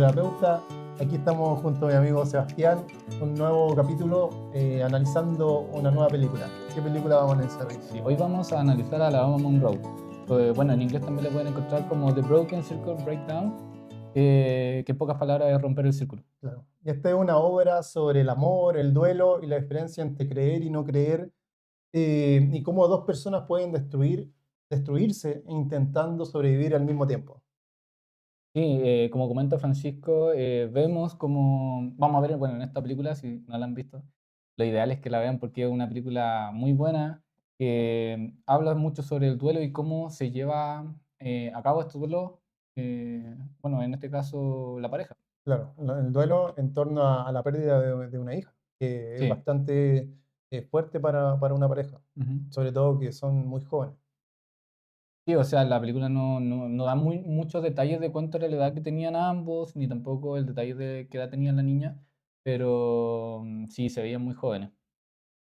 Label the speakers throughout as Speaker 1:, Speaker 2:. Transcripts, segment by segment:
Speaker 1: psicoterapeuta. Aquí estamos junto a mi amigo Sebastián, un nuevo capítulo analizando una nueva película. ¿Qué película vamos a analizar hoy?
Speaker 2: Sí, hoy vamos a analizar a la Alabama Monroe. Bueno, en inglés también le pueden encontrar como The Broken Circle Breakdown, que en pocas palabras es romper el círculo.
Speaker 1: Claro. Y esta es una obra sobre el amor, el duelo y la diferencia entre creer y no creer, y cómo dos personas pueden destruirse intentando sobrevivir al mismo tiempo.
Speaker 2: Sí, como comenta Francisco, vemos como, vamos a ver, bueno, en esta película, si no la han visto, lo ideal es que la vean porque es una película muy buena, que habla mucho sobre el duelo y cómo se lleva a cabo este duelo, bueno, en este caso la pareja.
Speaker 1: Claro, el duelo en torno a la pérdida de una hija, que es
Speaker 2: Sí.
Speaker 1: bastante fuerte para una pareja,
Speaker 2: Ujú.
Speaker 1: sobre todo que son muy jóvenes.
Speaker 2: Sí, o sea, la película no da muchos detalles de cuánto era la edad que tenían ambos, ni tampoco el detalle de qué edad tenía la niña, pero sí, se veían muy jóvenes.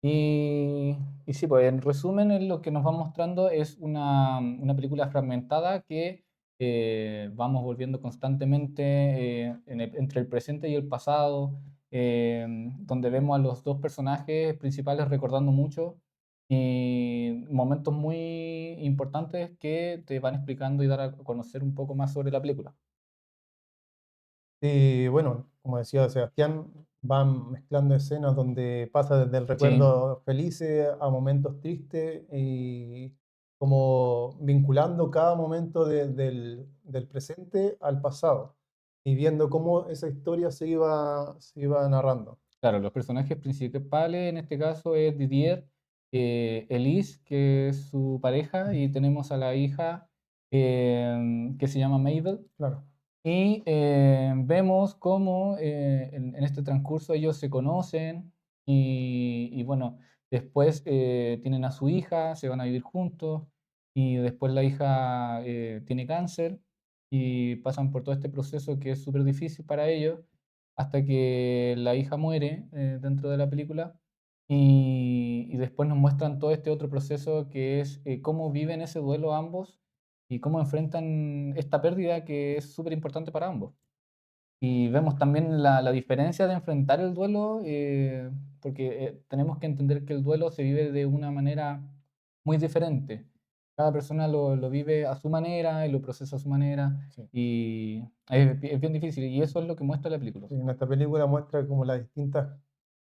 Speaker 2: Y, y sí, pues en resumen, lo que nos va mostrando es una película fragmentada que vamos volviendo constantemente entre el presente y el pasado, donde vemos a los dos personajes principales recordando mucho y momentos muy importantes que te van explicando y dar a conocer un poco más sobre la película.
Speaker 1: Y bueno, como decía Sebastián, van mezclando escenas donde pasa desde el
Speaker 2: Sí.
Speaker 1: recuerdo felices a momentos tristes y como vinculando cada momento del presente al pasado y viendo cómo esa historia se iba narrando.
Speaker 2: Claro, los personajes principales en este caso es Didier, Elise, que es su pareja, y tenemos a la hija que se llama Mabel.
Speaker 1: Claro.
Speaker 2: Y vemos cómo en este transcurso ellos se conocen y bueno, después tienen a su hija, se van a vivir juntos y después la hija tiene cáncer y pasan por todo este proceso que es súper difícil para ellos hasta que la hija muere dentro de la película y después nos muestran todo este otro proceso que es cómo viven ese duelo ambos y cómo enfrentan esta pérdida que es súper importante para ambos. Y vemos también la diferencia de enfrentar el duelo, porque tenemos que entender que el duelo se vive de una manera muy diferente. Cada persona lo vive a su manera y lo procesa a su manera
Speaker 1: Sí.
Speaker 2: y es bien difícil y eso es lo que muestra la película.
Speaker 1: Sí, en esta película muestra como las distintas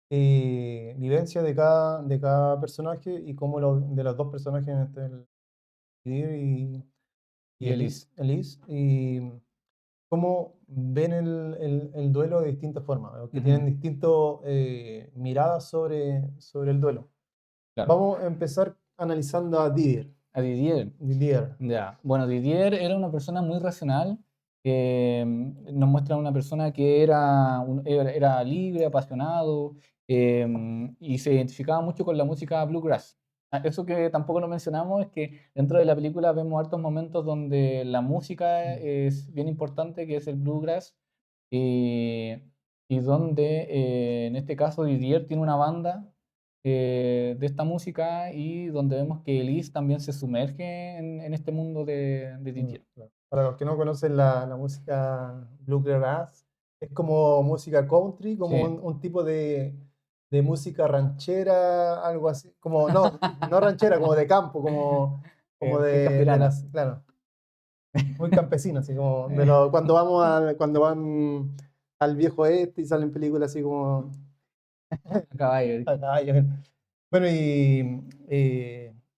Speaker 1: vivencias de cada personaje y cómo de los dos personajes, en este, el Dir y
Speaker 2: Y Elise.
Speaker 1: Elise, y cómo ven el duelo de distintas formas, o que
Speaker 2: Ujú.
Speaker 1: tienen distintas miradas sobre el duelo.
Speaker 2: Claro.
Speaker 1: Vamos a empezar analizando a Didier.
Speaker 2: A Didier.
Speaker 1: Didier,
Speaker 2: Ya, bueno, Didier era una persona muy racional, que nos muestra una persona que era libre, apasionado, y se identificaba mucho con la música bluegrass. Ah, eso que tampoco lo mencionamos es que dentro de la película vemos hartos momentos donde la música
Speaker 1: mm,
Speaker 2: es bien importante, que es el bluegrass, y, y donde en este caso Didier tiene una banda de esta música y donde vemos que Elise también se sumerge en este mundo de DJ.
Speaker 1: claro. Para los que no conocen la música bluegrass, es como música country, como
Speaker 2: Sí,
Speaker 1: un tipo de música ranchera, algo así, como, no ranchera, como de campo, como
Speaker 2: bien
Speaker 1: de
Speaker 2: campirana.
Speaker 1: las, claro, muy campesino, así como cuando van al viejo este y salen películas así como
Speaker 2: A caballo.
Speaker 1: a caballo. Bueno, y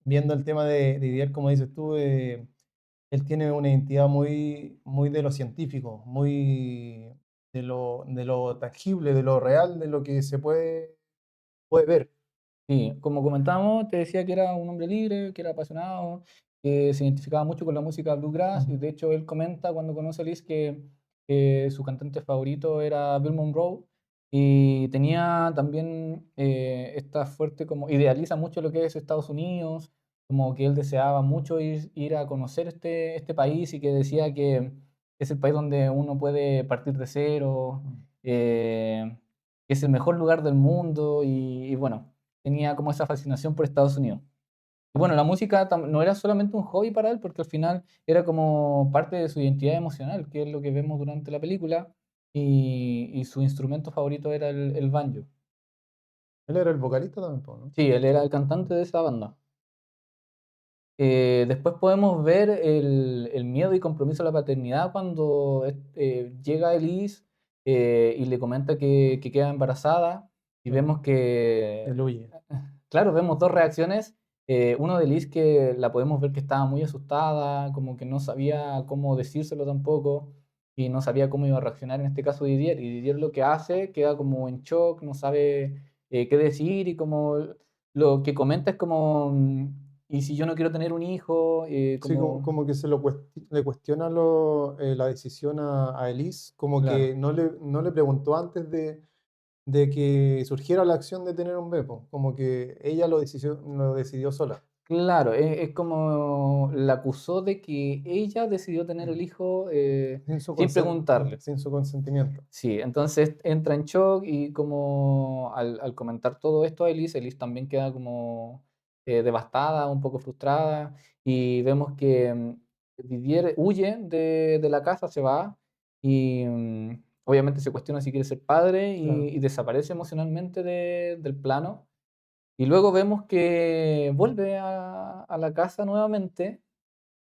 Speaker 1: viendo el tema de Didier, como dices tú, él tiene una identidad muy, muy de lo científico, muy de lo tangible, de lo real, de lo que se puede ver.
Speaker 2: Sí, como comentamos, te decía que era un hombre libre, que era apasionado, que se identificaba mucho con la música bluegrass, y
Speaker 1: Ujú.
Speaker 2: de hecho él comenta cuando conoce a Liz que su cantante favorito era Bill Monroe, y tenía también esta fuerte, como idealiza mucho lo que es Estados Unidos, como que él deseaba mucho ir a conocer este país y que decía que es el país donde uno puede partir de cero,
Speaker 1: Mm.
Speaker 2: que es el mejor lugar del mundo, y bueno tenía como esa fascinación por Estados Unidos. Y bueno, la música no era solamente un hobby para él, porque al final era como parte de su identidad emocional, que es lo que vemos durante la película. y su instrumento favorito era el banjo.
Speaker 1: Él era el vocalista también, po, ¿no?
Speaker 2: Sí, él era el cantante de esa banda. Después podemos ver el miedo y compromiso a la paternidad cuando llega Elise y le comenta que queda embarazada y
Speaker 1: Claro.
Speaker 2: vemos que,
Speaker 1: Él huye.
Speaker 2: claro, vemos dos reacciones. Uno de Elise que la podemos ver que estaba muy asustada, como que no sabía cómo decírselo tampoco y no sabía cómo iba a reaccionar en este caso Didier. Y Didier lo que hace queda como en shock, no sabe qué decir y como lo que comenta es como... y si yo no quiero tener un hijo,
Speaker 1: Sí, como,
Speaker 2: como
Speaker 1: como que le cuestiona la decisión a Elise, como
Speaker 2: claro,
Speaker 1: que no le preguntó antes de que surgiera la acción de tener un bebé, po, como que ella lo decidió sola,
Speaker 2: claro, es como la acusó de que ella decidió tener el
Speaker 1: mm,
Speaker 2: hijo, sin
Speaker 1: sí,
Speaker 2: preguntarle.
Speaker 1: sin su consentimiento.
Speaker 2: Sí, entonces entra en shock y como al comentar todo esto a Elise, Elise también queda como devastada, un poco frustrada y vemos que Didier huye de la casa, se va y obviamente se cuestiona si quiere ser padre
Speaker 1: Claro.
Speaker 2: y desaparece emocionalmente del plano. Y luego vemos que vuelve a la casa nuevamente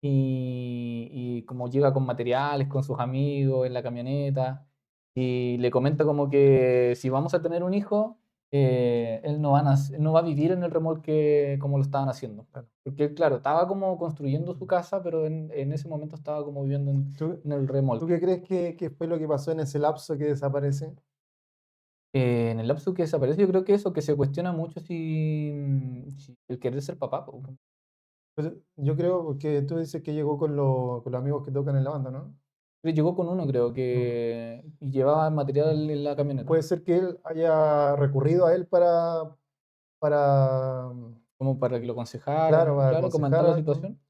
Speaker 2: y como llega con materiales, con sus amigos en la camioneta, y le comenta como que si vamos a tener un hijo, él no va a vivir en el remolque como lo estaban haciendo.
Speaker 1: Claro.
Speaker 2: Porque claro, estaba como construyendo su casa, pero en ese momento estaba como viviendo
Speaker 1: ¿Tú,
Speaker 2: en el
Speaker 1: tú
Speaker 2: remolque.
Speaker 1: qué crees que fue lo que pasó en ese lapso que desaparece?
Speaker 2: En el lapso que desaparece, yo creo que eso, que se cuestiona mucho si el querer ser papá. Po.
Speaker 1: Pues, yo creo que tú dices que llegó con los amigos que tocan en la banda, ¿no?
Speaker 2: Llegó con uno, creo
Speaker 1: Mm.
Speaker 2: que y llevaba material en la camioneta,
Speaker 1: Puede ser que él haya recurrido a él para,
Speaker 2: como para que lo aconsejara,
Speaker 1: claro, para
Speaker 2: claro, comentar
Speaker 1: aconsejar
Speaker 2: la
Speaker 1: algo.
Speaker 2: situación.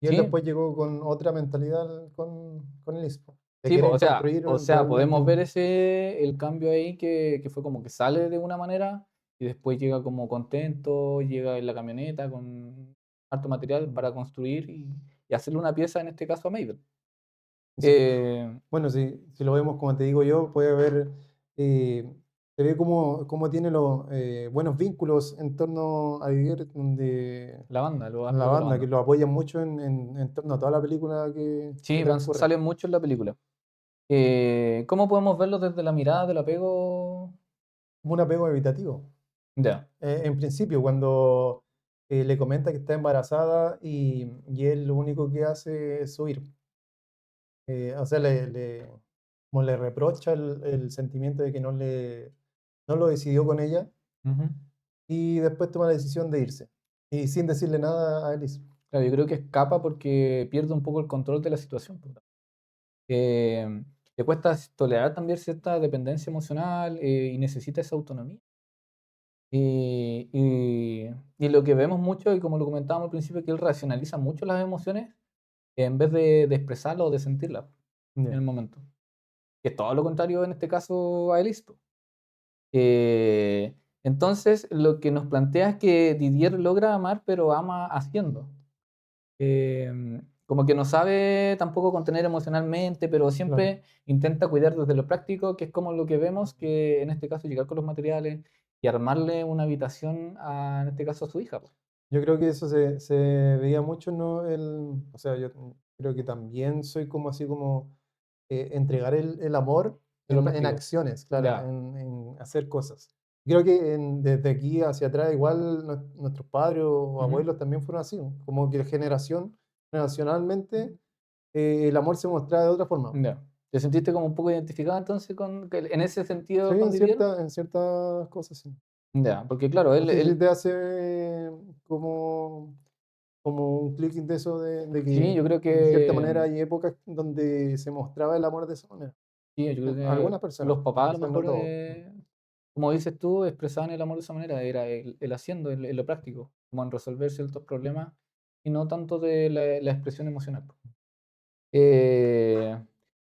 Speaker 1: Y él
Speaker 2: Sí,
Speaker 1: después llegó con otra mentalidad con el ISPO, de
Speaker 2: sí, po,
Speaker 1: querer construir
Speaker 2: o sea,
Speaker 1: realmente
Speaker 2: podemos ver
Speaker 1: un...
Speaker 2: ese el cambio ahí que fue como que sale de una manera y después llega como contento, llega en la camioneta con harto material
Speaker 1: Mm.
Speaker 2: para construir y hacerle una pieza, en este caso a Mabel.
Speaker 1: Y sí,
Speaker 2: Eh,
Speaker 1: bueno, si lo vemos como te digo yo, puede haber, se ve cómo tiene los buenos vínculos en torno a Didier, donde
Speaker 2: la banda, los
Speaker 1: la
Speaker 2: astros de la
Speaker 1: banda, que
Speaker 2: banda.
Speaker 1: lo apoyan mucho en torno a toda la película que
Speaker 2: Sí,
Speaker 1: transcurre.
Speaker 2: salen mucho en la película. ¿Cómo podemos verlo desde la mirada del apego?
Speaker 1: Como un apego evitativo.
Speaker 2: Ya.
Speaker 1: En principio, cuando le comenta que está embarazada y él lo único que hace es huir. O sea, como le reprocha el sentimiento de que no lo decidió con ella
Speaker 2: Ujú.
Speaker 1: y después toma la decisión de irse. Y sin decirle nada a Elise.
Speaker 2: Claro, yo creo que escapa porque pierde un poco el control de la situación. Po. Eh, Le cuesta tolerar también cierta dependencia emocional y necesita esa autonomía. Y, y- y lo que vemos mucho, y como lo comentábamos al principio, es que él racionaliza mucho las emociones en vez de expresarlas o de sentirlas en
Speaker 1: Ya.
Speaker 2: el momento. Que es todo lo contrario en este caso a Elise. Po. Entonces, lo que nos plantea es que Didier logra amar, pero ama haciendo. Como que no sabe tampoco contener emocionalmente, pero
Speaker 1: Claro.
Speaker 2: siempre intenta cuidar desde lo práctico, que es como lo que vemos, que en este caso llegar con los materiales y armarle una habitación en este caso a su hija. Po.
Speaker 1: Yo creo que eso se veía mucho, ¿no? O sea, yo creo que también soy como así como entregar el amor
Speaker 2: De lo
Speaker 1: en
Speaker 2: práctico.
Speaker 1: acciones, claro,
Speaker 2: Ya.
Speaker 1: en hacer cosas. Creo que desde aquí hacia atrás, igual nuestros padres o
Speaker 2: Ujú.
Speaker 1: abuelos también fueron así, ¿no? Como que generacionalmente, el amor se mostraba de otra forma.
Speaker 2: Ya. ¿Te sentiste como un poco identificado entonces en ese
Speaker 1: Sí,
Speaker 2: sentido con Didier?
Speaker 1: en ciertas cosas, sí.
Speaker 2: Ya, porque claro,
Speaker 1: No sé si te hace como, como un clic de eso de
Speaker 2: sí,
Speaker 1: que
Speaker 2: yo creo
Speaker 1: en cierta
Speaker 2: que
Speaker 1: manera hay épocas donde se mostraba el amor de esa manera.
Speaker 2: sí, yo creo que
Speaker 1: Algunas personas,
Speaker 2: los papás a lo
Speaker 1: quizás no
Speaker 2: mejor,
Speaker 1: todos.
Speaker 2: como dices tú, expresaban el amor de esa manera, era el haciendo, el lo práctico, como en resolver ciertos problemas y no tanto de la expresión emocional. Po. Eh,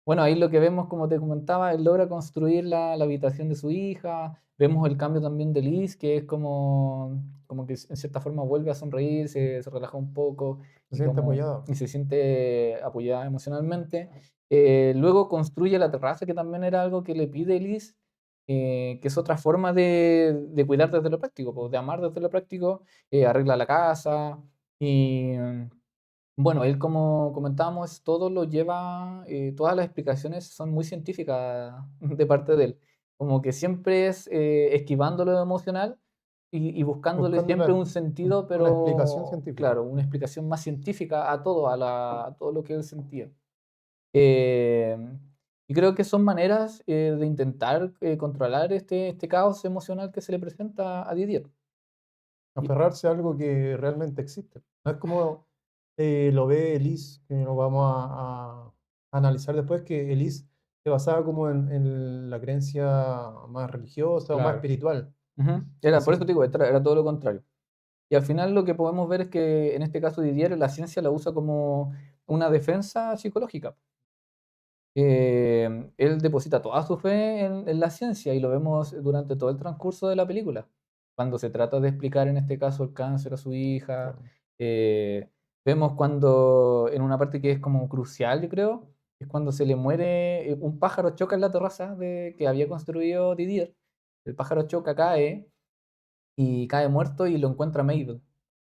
Speaker 2: bueno, ahí lo que vemos, como te comentaba, él logra construir la habitación de su hija, vemos el cambio también de Liz, que es como que en cierta forma vuelve a sonreír, se relaja un poco
Speaker 1: Se siente apoyado.
Speaker 2: y se siente apoyada emocionalmente. Luego construye la terraza, que también era algo que le pide Elise, que es otra forma de cuidar desde lo práctico, pues, de amar desde lo práctico, arregla la casa y, bueno, él, como comentábamos, todo lo lleva, todas las explicaciones son muy científicas de parte de él. Como que siempre es, esquivando lo emocional y buscándole
Speaker 1: buscando
Speaker 2: siempre un sentido,
Speaker 1: una explicación
Speaker 2: pero
Speaker 1: científica.
Speaker 2: claro, una explicación más científica a todo, a todo lo que él sentía. Em, y creo que son maneras, de intentar, controlar este caos emocional que se le presenta a Didier. Y
Speaker 1: Aferrarse a algo que realmente existe. No es como lo ve Elise, que lo vamos a analizar después, que Elise se basaba como en la creencia más religiosa o más
Speaker 2: claro.
Speaker 1: espiritual.
Speaker 2: Ujú. Era por
Speaker 1: Así
Speaker 2: eso
Speaker 1: que,
Speaker 2: te digo, era todo lo contrario. Y al final lo que podemos ver es que en este caso Didier la ciencia la usa como una defensa psicológica. Él deposita toda su fe en la ciencia y lo vemos durante todo el transcurso de la película. Cuando se trata de explicar en este caso el cáncer a su hija,
Speaker 1: claro,
Speaker 2: eh, vemos cuando en una parte que es como crucial, yo creo, es cuando se le muere, un pájaro choca en la terraza que había construido Didier. El pájaro choca, cae y cae muerto y lo encuentra Mabel.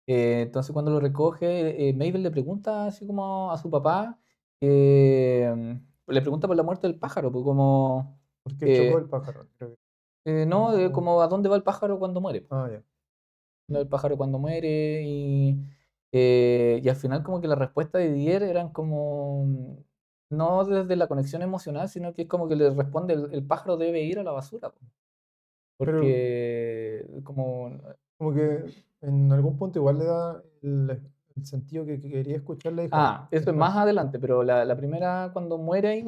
Speaker 2: Entonces cuando lo recoge, Mabel le pregunta así como a su papá, le pregunta por la muerte del pájaro, pues como,
Speaker 1: porque chocó
Speaker 2: eh,
Speaker 1: el pájaro, creo que.
Speaker 2: no,
Speaker 1: O-
Speaker 2: como a dónde va el pájaro cuando muere.
Speaker 1: ya.
Speaker 2: ¿Dónde va el pájaro cuando muere? Y al final como que la respuesta de Didier eran como, no desde la conexión emocional, sino que es como que le responde, el pájaro debe ir a la basura, po,
Speaker 1: Pero
Speaker 2: porque como,
Speaker 1: como que en algún punto igual le da el sentido que quería escuchar la hija.
Speaker 2: Eso es más
Speaker 1: Después.
Speaker 2: adelante, pero la primera, cuando muere ahí,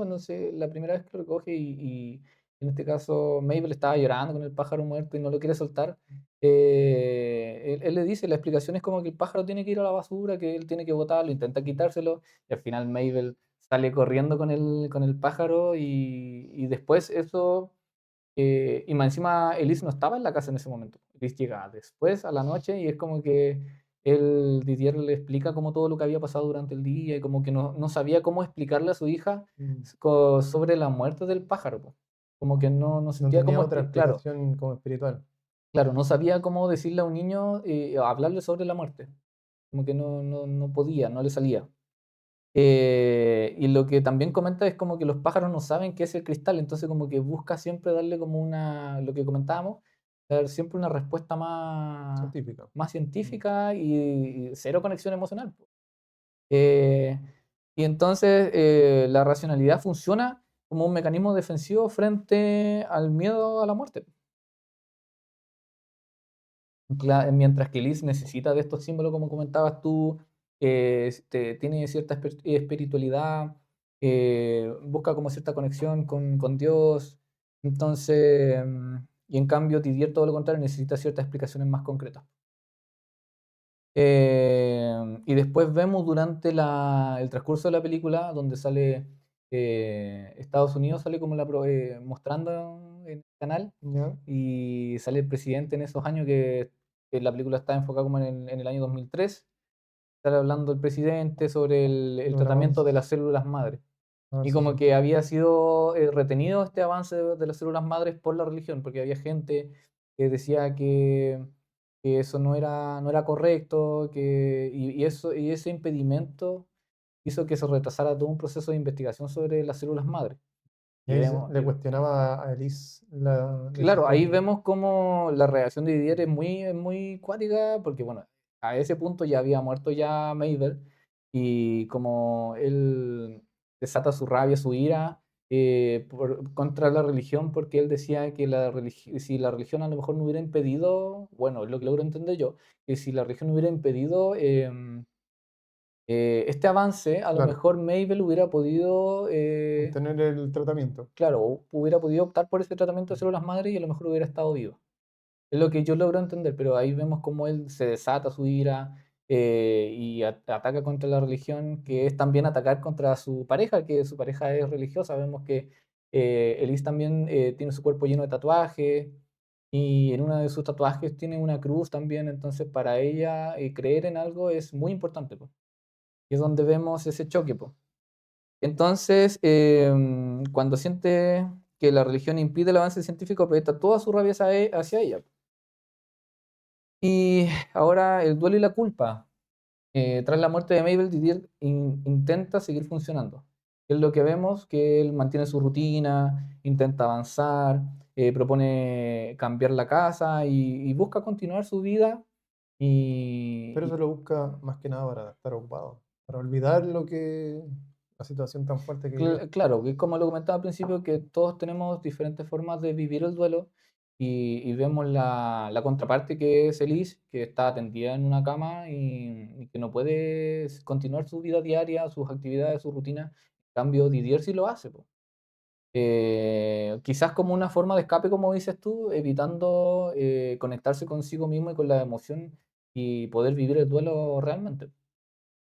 Speaker 2: la primera vez que lo recoge y en este caso Mabel estaba llorando con el pájaro muerto y no lo quiere soltar, él le dice, la explicación es como que el pájaro tiene que ir a la basura, que él tiene que botarlo, intenta quitárselo, y al final Mabel sale corriendo con el pájaro y después eso, y más encima Elise no estaba en la casa en ese momento. Elise llega después a la noche y es como que Didier le explica como todo lo que había pasado durante el día y como que no sabía cómo explicarle a su hija
Speaker 1: Mm,
Speaker 2: sobre la muerte del pájaro, po. Como que no
Speaker 1: no
Speaker 2: sentía
Speaker 1: tenía
Speaker 2: cómo
Speaker 1: otra
Speaker 2: claro,
Speaker 1: explicación como espiritual.
Speaker 2: claro, no sabía cómo decirle a un niño, hablarle sobre la muerte. Como que no podía, no le salía. Y lo que también comenta es como que los pájaros no saben qué es el cristal, entonces como que busca siempre darle como lo que comentábamos, dar siempre una respuesta
Speaker 1: Científica.
Speaker 2: más
Speaker 1: Mm.
Speaker 2: científica y cero conexión emocional, po. Eh, y entonces la racionalidad funciona como un mecanismo defensivo frente al miedo a la muerte. Mientras que Liz necesita de estos símbolos, como comentabas tú, tiene cierta espiritualidad, busca como cierta conexión con Dios. Entonces, y en cambio, Didier, todo lo contrario, necesita ciertas explicaciones más concretas. Y después vemos durante el transcurso de la película, donde sale Estados Unidos, sale como mostrando en el canal,
Speaker 1: ¿Ya?
Speaker 2: y sale el presidente en esos años que la película está enfocada como en el año 2003. Sale hablando el presidente sobre el
Speaker 1: Un
Speaker 2: tratamiento
Speaker 1: avance.
Speaker 2: de las células madre.
Speaker 1: Ah,
Speaker 2: Y
Speaker 1: sí,
Speaker 2: como
Speaker 1: sí.
Speaker 2: que había sido retenido este avance de las células madres por la religión, porque había gente que decía que eso no era correcto, y ese impedimento hizo que se retrasara todo un proceso de investigación sobre las células madre.
Speaker 1: Y
Speaker 2: Y
Speaker 1: ahí
Speaker 2: vemos,
Speaker 1: le cuestionaba a Elise la
Speaker 2: claro, ahí
Speaker 1: existencia.
Speaker 2: vemos cómo la reacción de Didier es muy cuática, porque bueno, a ese punto ya había muerto ya Mabel, y como él desata su rabia, su ira contra la religión, porque él decía que si la religión a lo mejor no hubiera impedido, bueno, es lo que logro entender yo, que si la religión no hubiera impedido este avance, a lo
Speaker 1: Claro,
Speaker 2: mejor Mabel hubiera podido
Speaker 1: obtener el tratamiento.
Speaker 2: claro, hubiera podido optar por ese tratamiento de células madre y a lo mejor hubiera estado vivo. Es lo que yo logro entender, pero ahí vemos cómo él se desata su ira y ataca contra la religión, que es también atacar contra su pareja, que su pareja es religiosa. Vemos que Elise también tiene su cuerpo lleno de tatuajes y en uno de sus tatuajes tiene una cruz también, entonces para ella creer en algo es muy importante, po. Y es donde vemos ese choque, po. Entonces, cuando siente que la religión impide el avance científico, proyecta toda su rabia hacia ella. Y ahora el duelo y la culpa. Tras la muerte de Mabel, Didier intenta seguir funcionando. Es lo que vemos, que él mantiene su rutina, intenta avanzar, propone cambiar la casa y busca continuar su vida.
Speaker 1: Pero
Speaker 2: Y,
Speaker 1: eso lo busca más que nada para estar ocupado, para olvidar la situación tan fuerte que vivió.
Speaker 2: Claro, que como lo comentaba al principio, que todos tenemos diferentes formas de vivir el duelo y vemos la contraparte que es Elise, que está tendida en una cama y que no puede continuar su vida diaria, sus actividades, su rutina. En cambio, Didier sí lo hace, po. Quizás como una forma de escape, como dices tú, evitando conectarse consigo mismo y con la emoción y poder vivir el duelo realmente.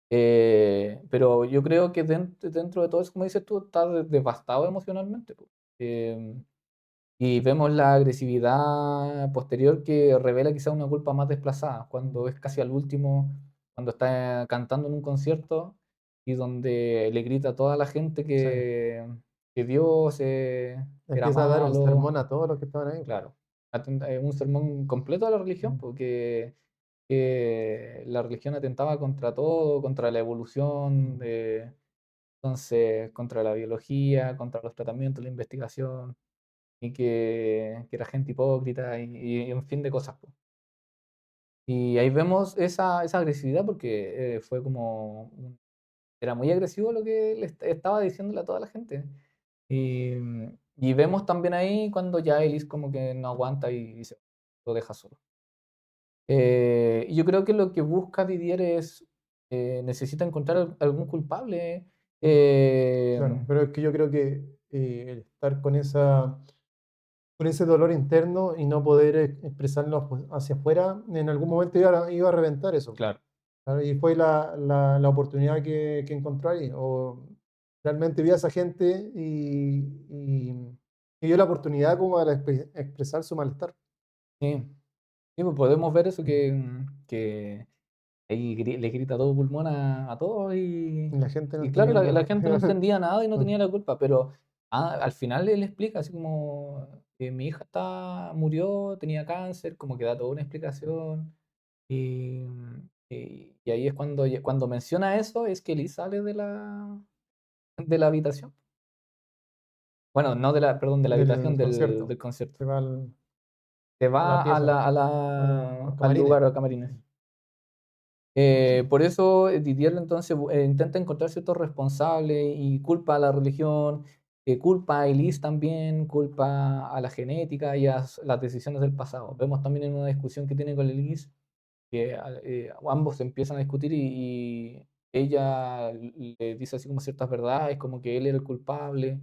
Speaker 2: Pero yo creo que dentro de todo eso, como dices tú, está devastado emocionalmente, po. Em, y vemos la agresividad posterior que revela quizá una culpa más desplazada, cuando es casi al último, cuando está cantando en un concierto y donde le grita a toda la gente
Speaker 1: Sí.
Speaker 2: que Dios era
Speaker 1: Empieza a dar un
Speaker 2: malo.
Speaker 1: sermón a todos los que estaban ahí.
Speaker 2: Claro, un sermón completo a la religión,
Speaker 1: Mm.
Speaker 2: porque la religión atentaba contra todo, contra la evolución, entonces contra la biología, contra los tratamientos, la investigación, y que era gente hipócrita y un fin de cosas, po. Y ahí vemos esa agresividad porque fue como, era muy agresivo lo que estaba diciéndole a toda la gente. Y vemos también ahí cuando ya Elise como que no aguanta y se lo deja solo. Y yo creo que lo que busca Didier es, necesita encontrar algún culpable.
Speaker 1: Claro,
Speaker 2: em,
Speaker 1: pero es que yo creo que el estar con ese dolor interno y no poder expresarlo hacia afuera, en algún momento iba a reventar eso.
Speaker 2: claro,
Speaker 1: Claro, y fue la oportunidad que encontró ahí. O realmente vi a esa gente y dio la oportunidad como para expresar su malestar.
Speaker 2: sí, sí, pues podemos ver eso que ahí le grita a todo pulmón a todos
Speaker 1: Y la gente no
Speaker 2: y claro, la
Speaker 1: entendiendo.
Speaker 2: gente no entendía nada y no tenía la culpa, pero al final él explica así como mi hija murió, tenía cáncer, como que da toda una explicación. Y, y ahí es cuando menciona eso, es que Liz sale de la habitación. Bueno, no perdón, de la habitación
Speaker 1: Del
Speaker 2: del,
Speaker 1: concierto.
Speaker 2: del concierto.
Speaker 1: Se va
Speaker 2: Se
Speaker 1: a la
Speaker 2: va a
Speaker 1: pieza,
Speaker 2: la, a
Speaker 1: a los
Speaker 2: la, al
Speaker 1: camarines.
Speaker 2: lugar, a camarines. Por eso Didier entonces intenta encontrar ciertos responsables y culpa a la religión, culpa a Elise también, culpa a la genética y a las decisiones del pasado. Vemos también en una discusión que tiene con Elise que ambos empiezan a discutir y ella le dice así como ciertas verdades, como que él era el culpable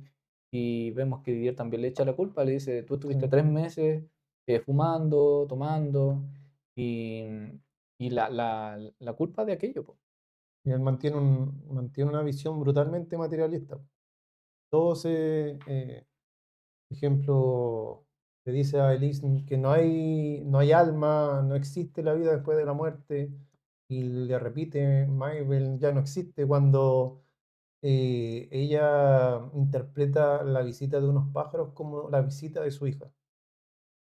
Speaker 2: y vemos que Didier también le echa la culpa, le dice, tú
Speaker 1: Sí.
Speaker 2: estuviste 3 meses fumando, tomando y, y la culpa de aquello, po.
Speaker 1: Y él mantiene una visión brutalmente materialista. Todo ejemplo, le dice a Elise que no hay alma, no existe la vida después de la muerte, y le repite, Mabel ya no existe, cuando ella interpreta la visita de unos pájaros como la visita de su hija.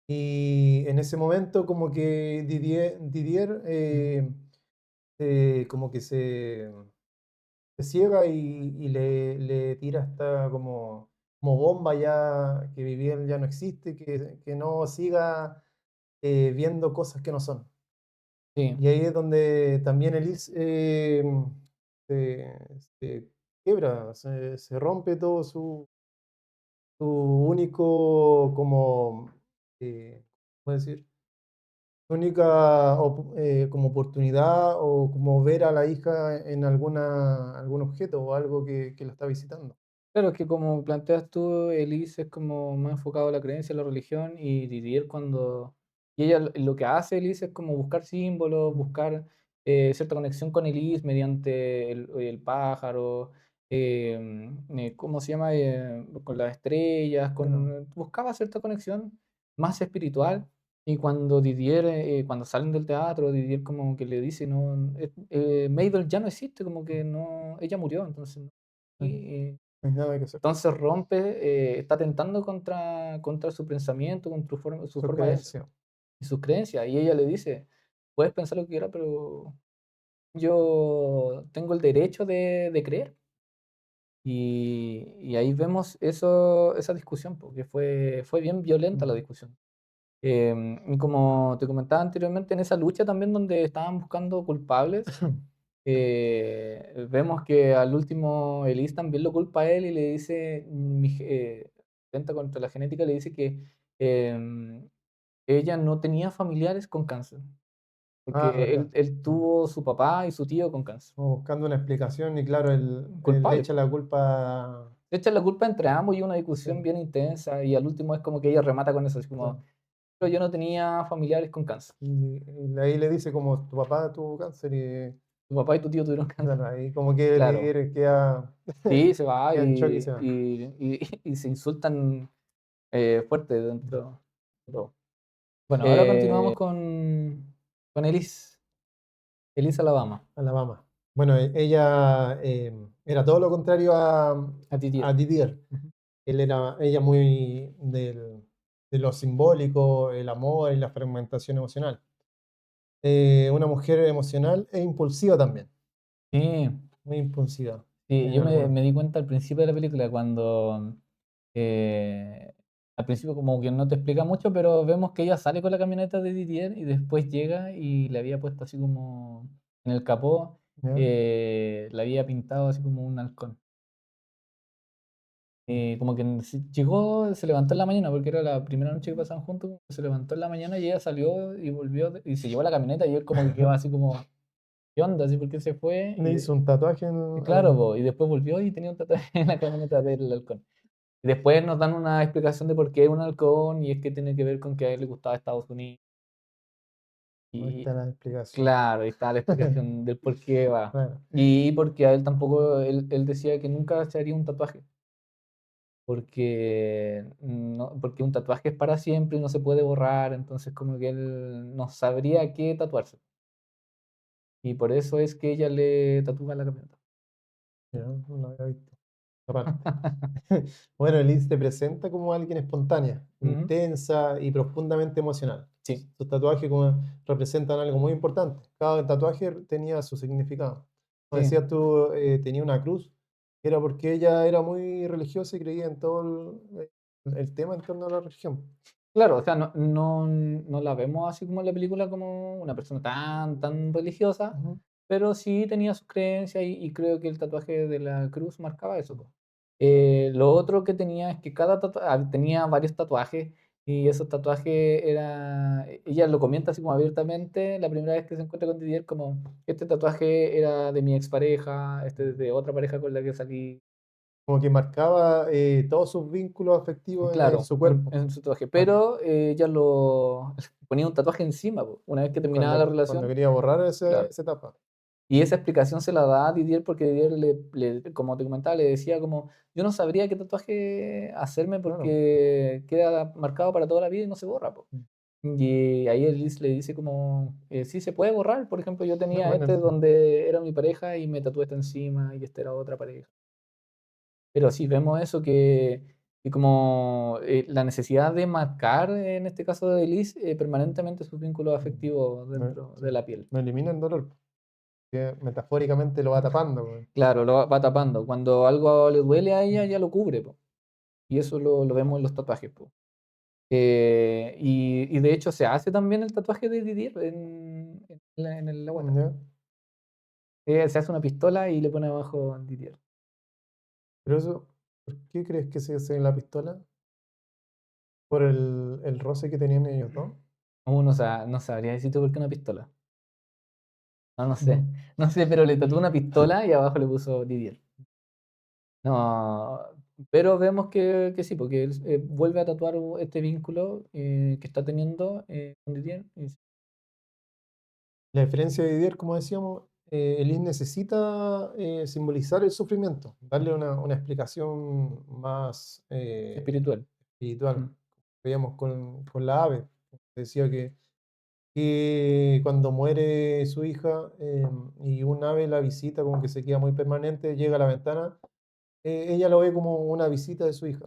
Speaker 1: Y en ese momento como que Didier como que se ciega y le tira esta como bomba ya que vivía ya no existe, que no siga viendo cosas que no son.
Speaker 2: Sí,
Speaker 1: Y ahí es donde también Elise se, se quiebra, se rompe todo su único como, ¿cómo decir? Su única como oportunidad o como ver a la hija en algún objeto o algo que la está visitando.
Speaker 2: claro, es que como planteas tú, Elise es como más enfocado a la creencia, a la religión, y Didier cuando... Y ella lo que hace, Elise, es como buscar símbolos,
Speaker 1: Mm.
Speaker 2: buscar cierta conexión con Elise mediante el pájaro, ¿cómo se llama? Con las estrellas,
Speaker 1: Claro.
Speaker 2: buscaba cierta conexión más espiritual. Y cuando cuando salen del teatro, Didier como que le dice, no, Mabel ya no existe, como que no, ella murió, entonces
Speaker 1: No hay nada que hacer.
Speaker 2: entonces rompe, está atentando contra su pensamiento, contra su
Speaker 1: Su
Speaker 2: forma de ser
Speaker 1: creencia.
Speaker 2: y sus creencias. Y ella le dice: "Puedes pensar lo que quieras, pero yo tengo el derecho de creer". Y ahí vemos esa discusión, porque fue bien violenta la
Speaker 1: Mm.
Speaker 2: discusión. Y como te comentaba anteriormente, en esa lucha también donde estaban buscando culpables, vemos que al último Elise también lo culpa a él y le dice, atenta contra la genética, le dice que em, ella no tenía familiares con cáncer,
Speaker 1: Ah,
Speaker 2: porque
Speaker 1: verdad.
Speaker 2: él
Speaker 1: Mm.
Speaker 2: tuvo su papá y su tío con cáncer.
Speaker 1: Como buscando una explicación y claro, él le
Speaker 2: Culpable.
Speaker 1: echa la culpa.
Speaker 2: Se echan la culpa entre ambos y una
Speaker 1: Sí,
Speaker 2: discusión bien intensa y al último es como que ella remata con eso, así como,
Speaker 1: claro.
Speaker 2: pero yo no tenía familiares con cáncer.
Speaker 1: Y ahí le dice como tu papá tuvo cáncer y
Speaker 2: Tu papá y tu tío tuvieron cáncer.
Speaker 1: claro, ahí como que el
Speaker 2: Claro.
Speaker 1: líder queda,
Speaker 2: Sí, se va
Speaker 1: queda en shock y se va.
Speaker 2: y se insultan fuerte dentro de todo. Bueno, ahora
Speaker 1: Eh,
Speaker 2: continuamos con Elise, Elise Alabama,
Speaker 1: Alabama. Bueno, ella era todo lo contrario
Speaker 2: a
Speaker 1: a
Speaker 2: Didier.
Speaker 1: Didier.
Speaker 2: Ujú.
Speaker 1: Ella muy de lo simbólico, el amor y la fragmentación emocional. Una mujer emocional e impulsiva también,
Speaker 2: Sí,
Speaker 1: muy impulsiva
Speaker 2: sí,
Speaker 1: en
Speaker 2: yo me,
Speaker 1: algunos.
Speaker 2: me di cuenta al principio de la película cuando eh, al principio como que no te explica mucho, pero vemos que ella sale con la camioneta de Didier y después llega y le había puesto así como en el capó,
Speaker 1: ¿Ya?
Speaker 2: le había pintado así como un halcón. Como que llegó, se levantó en la mañana, porque era la primera noche que pasaban juntos, como que se levantó en la mañana y ella salió y volvió y se llevó la camioneta y él como que quedó así como, ¿qué onda? ¿Así por qué se fue?
Speaker 1: Le hizo un tatuaje
Speaker 2: Y claro, po, y después volvió y tenía un tatuaje en la camioneta del halcón. Y después nos dan una explicación de por qué es un halcón y es que tiene que ver con que a él le gustaba Estados Unidos.
Speaker 1: Ahí
Speaker 2: Y
Speaker 1: está la explicación.
Speaker 2: claro, ahí está la explicación del por qué va.
Speaker 1: Claro.
Speaker 2: Y porque a él tampoco, él decía que nunca se haría un tatuaje. Porque un tatuaje es para siempre y no se puede borrar, entonces como que él no sabría qué tatuarse. Y por eso es que ella le tatúa la camioneta.
Speaker 1: Ya, no lo había visto. Aparte. Bueno, Liz te presenta como alguien espontánea,
Speaker 2: Ujú.
Speaker 1: intensa y profundamente emocional.
Speaker 2: Sí,
Speaker 1: Sus tatuajes como representan algo muy importante. Cada tatuaje tenía su significado. Como
Speaker 2: sí.
Speaker 1: decías tú, tenía una cruz, era porque ella era muy religiosa y creía en todo el tema en torno a la religión.
Speaker 2: Claro, o sea, no la vemos así como en la película como una persona tan religiosa,
Speaker 1: Ujú.
Speaker 2: pero sí tenía sus creencias y creo que el tatuaje de la cruz marcaba eso, po. Lo otro que tenía es que tenía varios tatuajes y esos tatuajes ella lo comenta así como abiertamente la primera vez que se encuentra con Didier como, este tatuaje era de mi expareja, este es de otra pareja con la que salí.
Speaker 1: Como que marcaba todos sus vínculos afectivos en
Speaker 2: Claro,
Speaker 1: su
Speaker 2: en
Speaker 1: cuerpo.
Speaker 2: en su tatuaje,
Speaker 1: Cuando,
Speaker 2: pero, ella lo ponía un tatuaje encima, po. Una vez que terminaba la
Speaker 1: cuando
Speaker 2: relación,
Speaker 1: quería borrar
Speaker 2: claro.
Speaker 1: esa etapa.
Speaker 2: Y esa explicación se la da a Didier porque Didier como te comentaba, le decía como: "Yo no sabría qué tatuaje hacerme
Speaker 1: Claro.
Speaker 2: porque queda marcado para toda la vida y no se borra, po".
Speaker 1: Mm.
Speaker 2: Y ahí Elise le dice como: "Sí se puede borrar". Por ejemplo, yo tenía
Speaker 1: Bueno,
Speaker 2: este donde era mi pareja y me tatué este encima y esta era otra pareja. Pero sí, vemos eso que como, la necesidad de marcar, en este caso de Elise, permanentemente sus vínculos
Speaker 1: mm,
Speaker 2: afectivos
Speaker 1: no,
Speaker 2: dentro
Speaker 1: sí,
Speaker 2: de la piel.
Speaker 1: no elimina el dolor, que metafóricamente lo va tapando, pues.
Speaker 2: Claro, lo va tapando. Cuando algo le duele a ella, ya lo cubre, po, y eso lo vemos en los tatuajes, po. Y de hecho se hace también el tatuaje de Didier en la guata.
Speaker 1: ¿Ya?
Speaker 2: Se hace una pistola y le pone abajo Didier.
Speaker 1: Pero eso, ¿por qué crees que se hace en la pistola? ¿Por el roce que tenían ellos dos?
Speaker 2: No sabría decirte por qué una pistola. No, no sé.
Speaker 1: Ujú.
Speaker 2: No sé, pero le tatuó una pistola y abajo le puso Didier. No, pero vemos que sí, porque él, vuelve a tatuar este vínculo, que está teniendo, con Didier, y sí,
Speaker 1: La diferencia de Didier, como decíamos, Elise necesita simbolizar el sufrimiento, darle una explicación más
Speaker 2: espiritual.
Speaker 1: espiritual.
Speaker 2: Mm,
Speaker 1: Veíamos con la ave, decía que cuando muere su hija y un ave la visita, como que se queda muy permanente, llega a la ventana ella lo ve como una visita de su hija,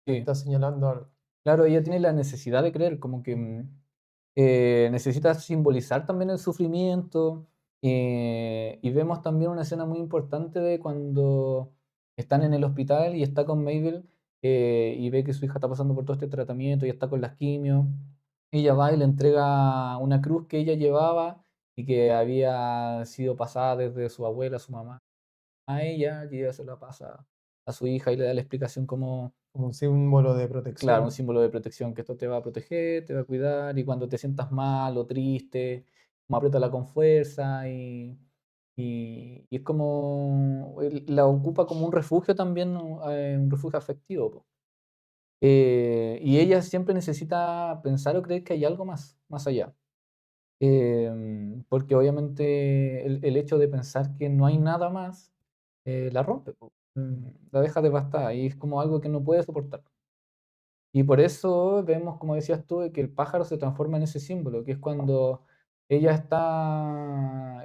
Speaker 1: le
Speaker 2: Sí.
Speaker 1: está señalando algo.
Speaker 2: Claro, ella tiene la necesidad de creer, como que necesita simbolizar también el sufrimiento. Y vemos también una escena muy importante de cuando están en el hospital y está con Mabel, y ve que su hija está pasando por todo este tratamiento y está con las quimios. Ella va y le entrega una cruz que ella llevaba y que había sido pasada desde su abuela, su mamá, a ella, y ella se la pasa a su hija y le da la explicación como.
Speaker 1: Como un símbolo de
Speaker 2: Claro, un
Speaker 1: protección.
Speaker 2: símbolo de protección, que esto te va a proteger, te va a cuidar, y cuando te sientas mal o triste, como apriétala con fuerza, y es como, él la ocupa como un refugio también, un refugio afectivo, po. Y ella siempre necesita pensar o creer que hay algo más allá. Porque obviamente el hecho de pensar que no hay nada más, la rompe, po, la deja devastada, y es como algo que no puede soportar. Y por eso vemos, como decías tú, de que el pájaro se transforma en ese símbolo, que es cuando ella está,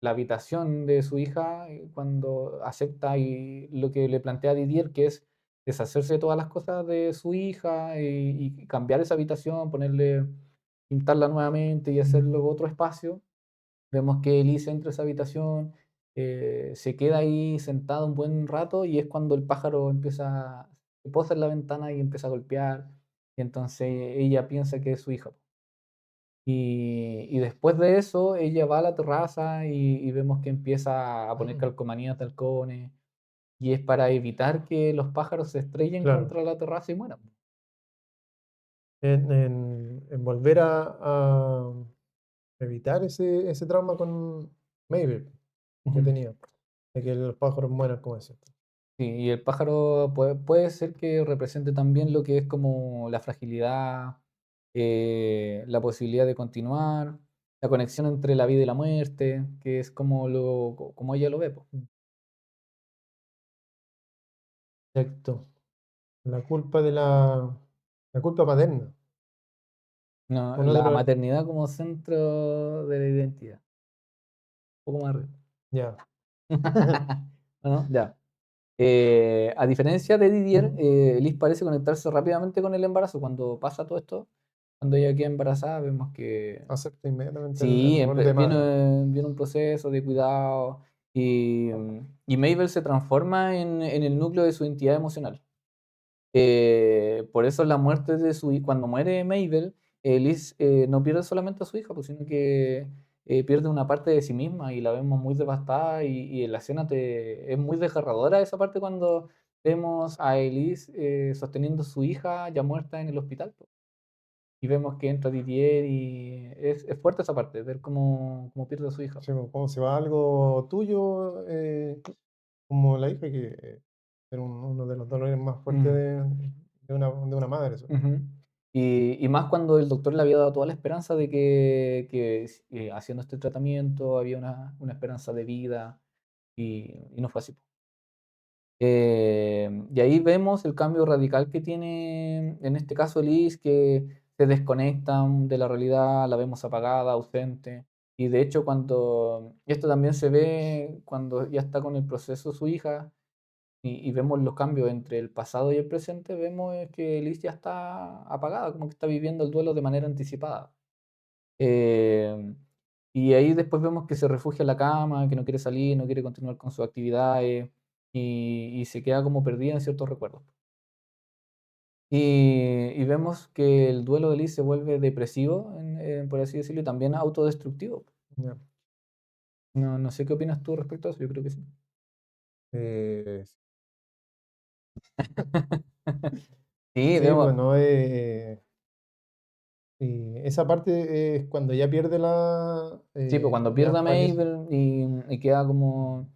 Speaker 2: la habitación de su hija, cuando acepta y lo que le plantea Didier, que es deshacerse de todas las cosas de su hija y cambiar esa habitación, ponerle, pintarla nuevamente y hacerlo otro espacio. Vemos que Elise entra a esa habitación, se queda ahí sentado un buen rato y es cuando el pájaro empieza, se posa en la ventana y empieza a golpear. Y entonces ella piensa que es su hija. Y después de eso, ella va a la terraza y vemos que empieza a poner calcomanías de halcones. Y es para evitar que los pájaros se estrellen
Speaker 1: Claro,
Speaker 2: contra la terraza y mueran.
Speaker 1: en volver a evitar ese trauma con Mabel que
Speaker 2: Ujú.
Speaker 1: tenía, de que los pájaros mueran, como decías tú.
Speaker 2: Sí, y el pájaro puede ser que represente también lo que es como la fragilidad, la posibilidad de continuar, la conexión entre la vida y la muerte, que es como como ella lo ve, po.
Speaker 1: Exacto. La culpa de la culpa paterna.
Speaker 2: No,
Speaker 1: Uno de
Speaker 2: la
Speaker 1: los,
Speaker 2: maternidad como centro de la identidad. Un poco más arriba.
Speaker 1: ya.
Speaker 2: ¿No? Ya. A diferencia de Didier,
Speaker 1: Ujú.
Speaker 2: Liz parece conectarse rápidamente con el embarazo. Cuando pasa todo esto, cuando ella queda embarazada, vemos que
Speaker 1: Acepta inmediatamente
Speaker 2: sí,
Speaker 1: el rol de madre.
Speaker 2: viene un proceso de cuidado y Mabel se transforma en el núcleo de su identidad emocional. Por eso la muerte de cuando muere Mabel, Liz no pierde solamente a su hija, pues, sino que pierde una parte de sí misma y la vemos muy devastada y en la escena es muy desgarradora esa parte cuando vemos a Elise sosteniendo a su hija ya muerta en el hospital, pues. Y vemos que entra Didier y es fuerte esa parte, ver cómo pierde a su hija.
Speaker 1: Sí, pues, como si va algo tuyo, como la hija, que era uno de los dolores más fuertes
Speaker 2: Mm,
Speaker 1: de una madre. Eso.
Speaker 2: ujú. Y más cuando el doctor le había dado toda la esperanza de que haciendo este tratamiento había una esperanza de vida y no fue así. Y ahí vemos el cambio radical que tiene, en este caso, Liz, que se desconectan de la realidad, la vemos apagada, ausente. Y de hecho, cuando esto también se ve cuando ya está con el proceso su hija y vemos los cambios entre el pasado y el presente, vemos que Liz ya está apagada, como que está viviendo el duelo de manera anticipada. Em, y ahí después vemos que se refugia en la cama, que no quiere salir, no quiere continuar con sus actividades y se queda como perdida en ciertos recuerdos. Y vemos que el duelo de Liz se vuelve depresivo, por así decirlo, y también autodestructivo.
Speaker 1: Ya.
Speaker 2: No sé qué opinas tú respecto a eso, yo creo que sí.
Speaker 1: Eh,
Speaker 2: Sí,
Speaker 1: sí,
Speaker 2: vemos,
Speaker 1: bueno, y esa parte es cuando ya pierde
Speaker 2: sí, pues cuando
Speaker 1: ya
Speaker 2: pierde a
Speaker 1: fallece.
Speaker 2: Mabel y queda como,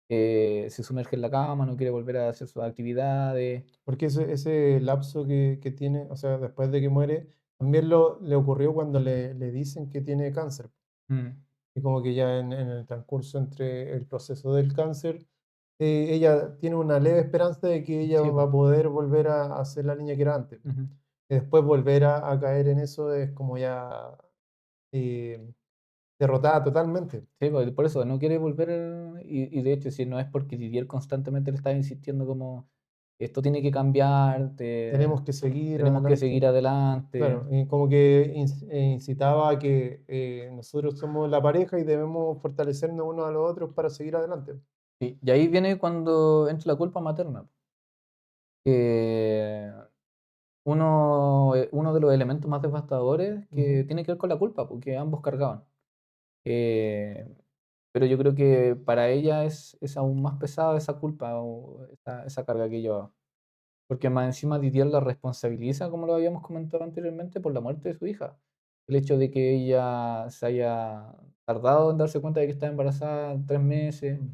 Speaker 2: se sumerge en la cama, no quiere volver a hacer sus actividades.
Speaker 1: Porque ese lapso que tiene, o sea, después de que muere, también le ocurrió cuando le dicen que tiene cáncer.
Speaker 2: Mm,
Speaker 1: Y como que ya en el transcurso entre el proceso del cáncer, ella tiene una leve esperanza de que ella
Speaker 2: sí,
Speaker 1: va
Speaker 2: pues.
Speaker 1: a poder volver a ser la niña que era antes.
Speaker 2: Ujú.
Speaker 1: Y después volver a caer en eso es como ya eh, derrotada totalmente.
Speaker 2: Sí, pues, por eso no quiere volver, y de hecho, si no es porque Didier constantemente le estaba insistiendo como: "Esto tiene que cambiar,
Speaker 1: Tenemos que seguir
Speaker 2: tenemos que
Speaker 1: adelante.
Speaker 2: seguir adelante".
Speaker 1: Claro, y como que incitaba a que nosotros somos la pareja y debemos fortalecernos unos a los otros para seguir adelante.
Speaker 2: Sí, y ahí viene cuando entra la culpa materna, que uno de los elementos más devastadores que
Speaker 1: Ujú.
Speaker 2: tiene que ver con la culpa, porque ambos cargaban. Eh, pero yo creo que para ella es aún más pesada esa culpa o esa carga que lleva. Porque más encima Didier la responsabiliza, como lo habíamos comentado anteriormente, por la muerte de su hija. El hecho de que ella se haya tardado en darse cuenta de que estaba embarazada 3 meses
Speaker 1: Mm.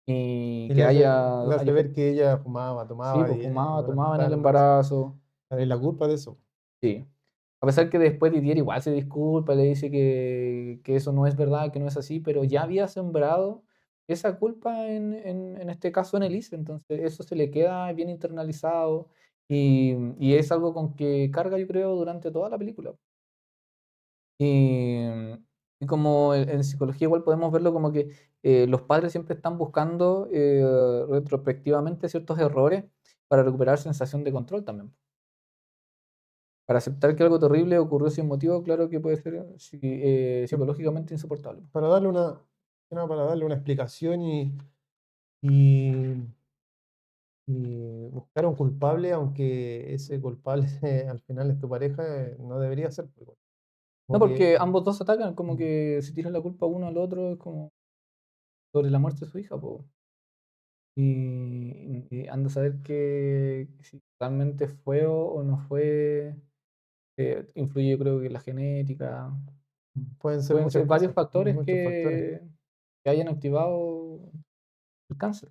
Speaker 2: y
Speaker 1: Y
Speaker 2: que
Speaker 1: le hace
Speaker 2: haya
Speaker 1: ver que ella fumaba,
Speaker 2: sí,
Speaker 1: tomaba
Speaker 2: pues
Speaker 1: y
Speaker 2: fumaba,
Speaker 1: bueno,
Speaker 2: tomaba en
Speaker 1: estaba
Speaker 2: el
Speaker 1: en el embarazo.
Speaker 2: embarazo.
Speaker 1: Claro, y la culpa de eso.
Speaker 2: Sí. A pesar que después Didier igual se disculpa, le dice que eso no es verdad, que no es así, pero ya había sembrado esa culpa en este caso en Elise, entonces eso se le queda bien internalizado y es algo con que carga, yo creo, durante toda la película. Y, y como en psicología igual podemos verlo como que los padres siempre están buscando retrospectivamente ciertos errores para recuperar sensación de control también. Para aceptar que algo terrible ocurrió sin motivo, claro que puede ser
Speaker 1: Que
Speaker 2: psicológicamente insoportable.
Speaker 1: para darle para darle una explicación y, y buscar a un culpable, aunque ese culpable al final es tu pareja, no debería ser. Pues,
Speaker 2: No,
Speaker 1: como que
Speaker 2: porque ambos 2 atacan, como
Speaker 1: mm,
Speaker 2: que se tiran la culpa uno al otro, es como sobre la muerte de su hija, po. Y anda a saber que si realmente fue o no fue, influye yo creo que la genética.
Speaker 1: pueden ser
Speaker 2: Pueden ser
Speaker 1: muchas
Speaker 2: varios
Speaker 1: cosas,
Speaker 2: factores
Speaker 1: muchos factores.
Speaker 2: que hayan activado el cáncer.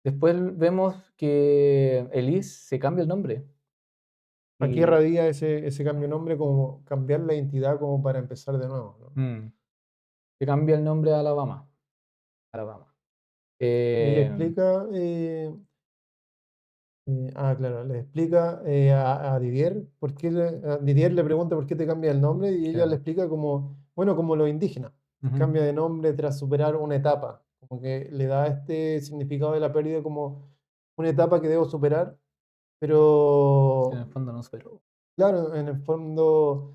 Speaker 2: Después vemos que Elise se cambia el nombre
Speaker 1: Aquí
Speaker 2: y
Speaker 1: radica ese cambio de nombre, como cambiar la identidad como para empezar de nuevo, ¿no?
Speaker 2: mm, se cambia el nombre a Alabama. Alabama.
Speaker 1: Ella
Speaker 2: Eh,
Speaker 1: explica, claro, le explica a Didier, a Didier le pregunta por qué te cambia el nombre y ella le
Speaker 2: claro.
Speaker 1: explica como, bueno, como los indígenas,
Speaker 2: Ujú.
Speaker 1: cambia de nombre tras superar una etapa, como que le da este significado de la pérdida como una etapa que debo superar,
Speaker 2: En el
Speaker 1: pero
Speaker 2: fondo no supero.
Speaker 1: claro, en el fondo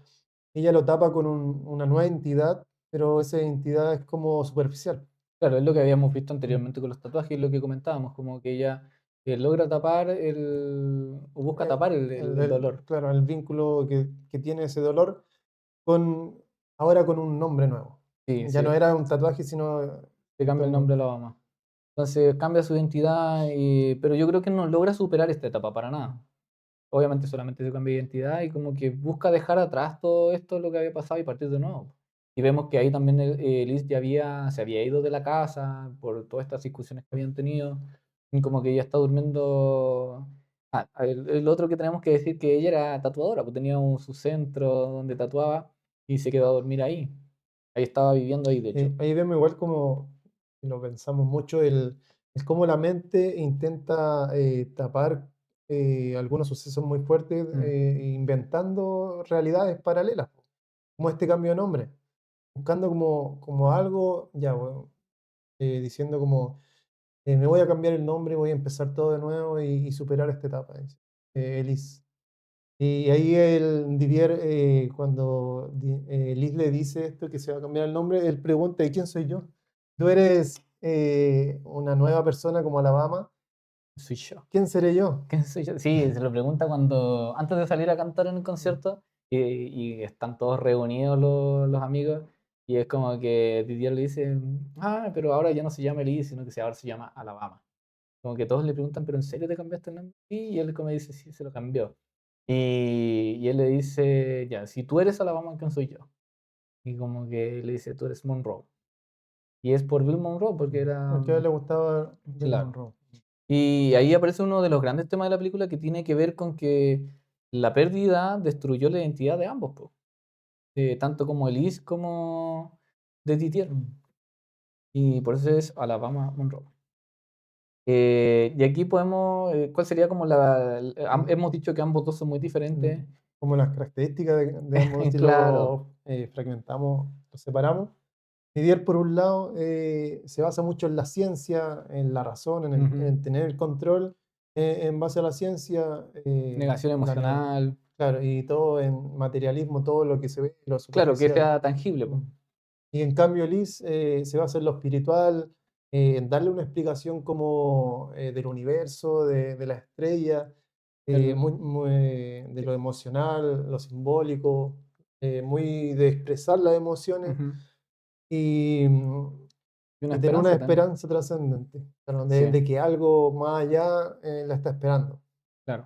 Speaker 1: ella lo tapa con una nueva entidad, pero esa entidad es como superficial.
Speaker 2: Claro, es lo que habíamos visto
Speaker 1: Mm.
Speaker 2: anteriormente con los tatuajes, lo que comentábamos, como que ella logra tapar o busca tapar el dolor.
Speaker 1: Claro, el vínculo que tiene ese dolor con, ahora con un nombre nuevo.
Speaker 2: Sí,
Speaker 1: Ya no
Speaker 2: se,
Speaker 1: era un tatuaje, sino
Speaker 2: se cambia el nombre a Alabama. Entonces cambia su identidad, pero yo creo que no logra superar esta etapa para nada. Obviamente solamente se cambia de identidad y como que busca dejar atrás todo esto, lo que había pasado y partir de nuevo. Y vemos que ahí también Liz ya se había ido de la casa por todas estas discusiones que habían tenido. Y como que ella está durmiendo. El otro que tenemos que decir que ella era tatuadora, pues tenía su centro donde tatuaba y se quedó a dormir ahí. Ahí estaba viviendo ahí, de hecho.
Speaker 1: ahí vemos igual como, si lo pensamos mucho, el cómo la mente intenta tapar algunos sucesos muy fuertes,
Speaker 2: Mm,
Speaker 1: inventando realidades paralelas, como este cambio de nombre, buscando como algo, ya, bueno, diciendo como, me voy a cambiar el nombre, voy a empezar todo de nuevo y superar esta etapa, dice, Elise. Y ahí el Didier, cuando Liz le dice esto, que se va a cambiar el nombre, él pregunta, ¿y quién soy yo? Tú eres una nueva persona como Alabama,
Speaker 2: soy yo.
Speaker 1: ¿quién seré yo?
Speaker 2: ¿Quién soy yo? Sí, se lo pregunta cuando, antes de salir a cantar en el concierto, y están todos reunidos los amigos, y es como que Didier le dice, pero ahora ya no se llama Elise, sino que ahora se llama Alabama. Como que todos le preguntan, ¿pero en serio te cambiaste el nombre? Sí, y él como dice, sí, se lo cambió. Y él le dice, ya, si tú eres Alabama, ¿quién soy yo? Y como que le dice, tú eres Monroe. Y es por Bill Monroe, porque era,
Speaker 1: Porque a él le gustaba Bill
Speaker 2: claro.
Speaker 1: Monroe.
Speaker 2: Y ahí aparece uno de los grandes temas de la película que tiene que ver con que la pérdida destruyó la identidad de ambos, po, tanto como Elise como de Didier.
Speaker 1: Mm,
Speaker 2: Y por eso es Alabama Monroe. Y aquí podemos, ¿cuál sería como hemos dicho que ambos dos son muy
Speaker 1: mm.
Speaker 2: diferentes.
Speaker 1: como las características de ambos, si
Speaker 2: Claro.
Speaker 1: los fragmentamos, los separamos. Didier, por un lado, se basa mucho en la ciencia, en la razón,
Speaker 2: Ujú.
Speaker 1: en tener el control en base a la ciencia,
Speaker 2: Negación emocional.
Speaker 1: claro, y todo en materialismo, todo lo que se ve, lo
Speaker 2: Claro, que
Speaker 1: superficial.
Speaker 2: sea tangible,
Speaker 1: Mm.
Speaker 2: po.
Speaker 1: Y en cambio, Liz se basa en lo espiritual, en darle una explicación como del universo, de la estrella,
Speaker 2: El
Speaker 1: de lo emocional, lo simbólico, muy de expresar las emociones
Speaker 2: ujú.
Speaker 1: y,
Speaker 2: Y una
Speaker 1: y tener una
Speaker 2: esperanza también.
Speaker 1: esperanza trascendente, claro,
Speaker 2: Sí,
Speaker 1: de que algo más allá la está esperando.
Speaker 2: claro.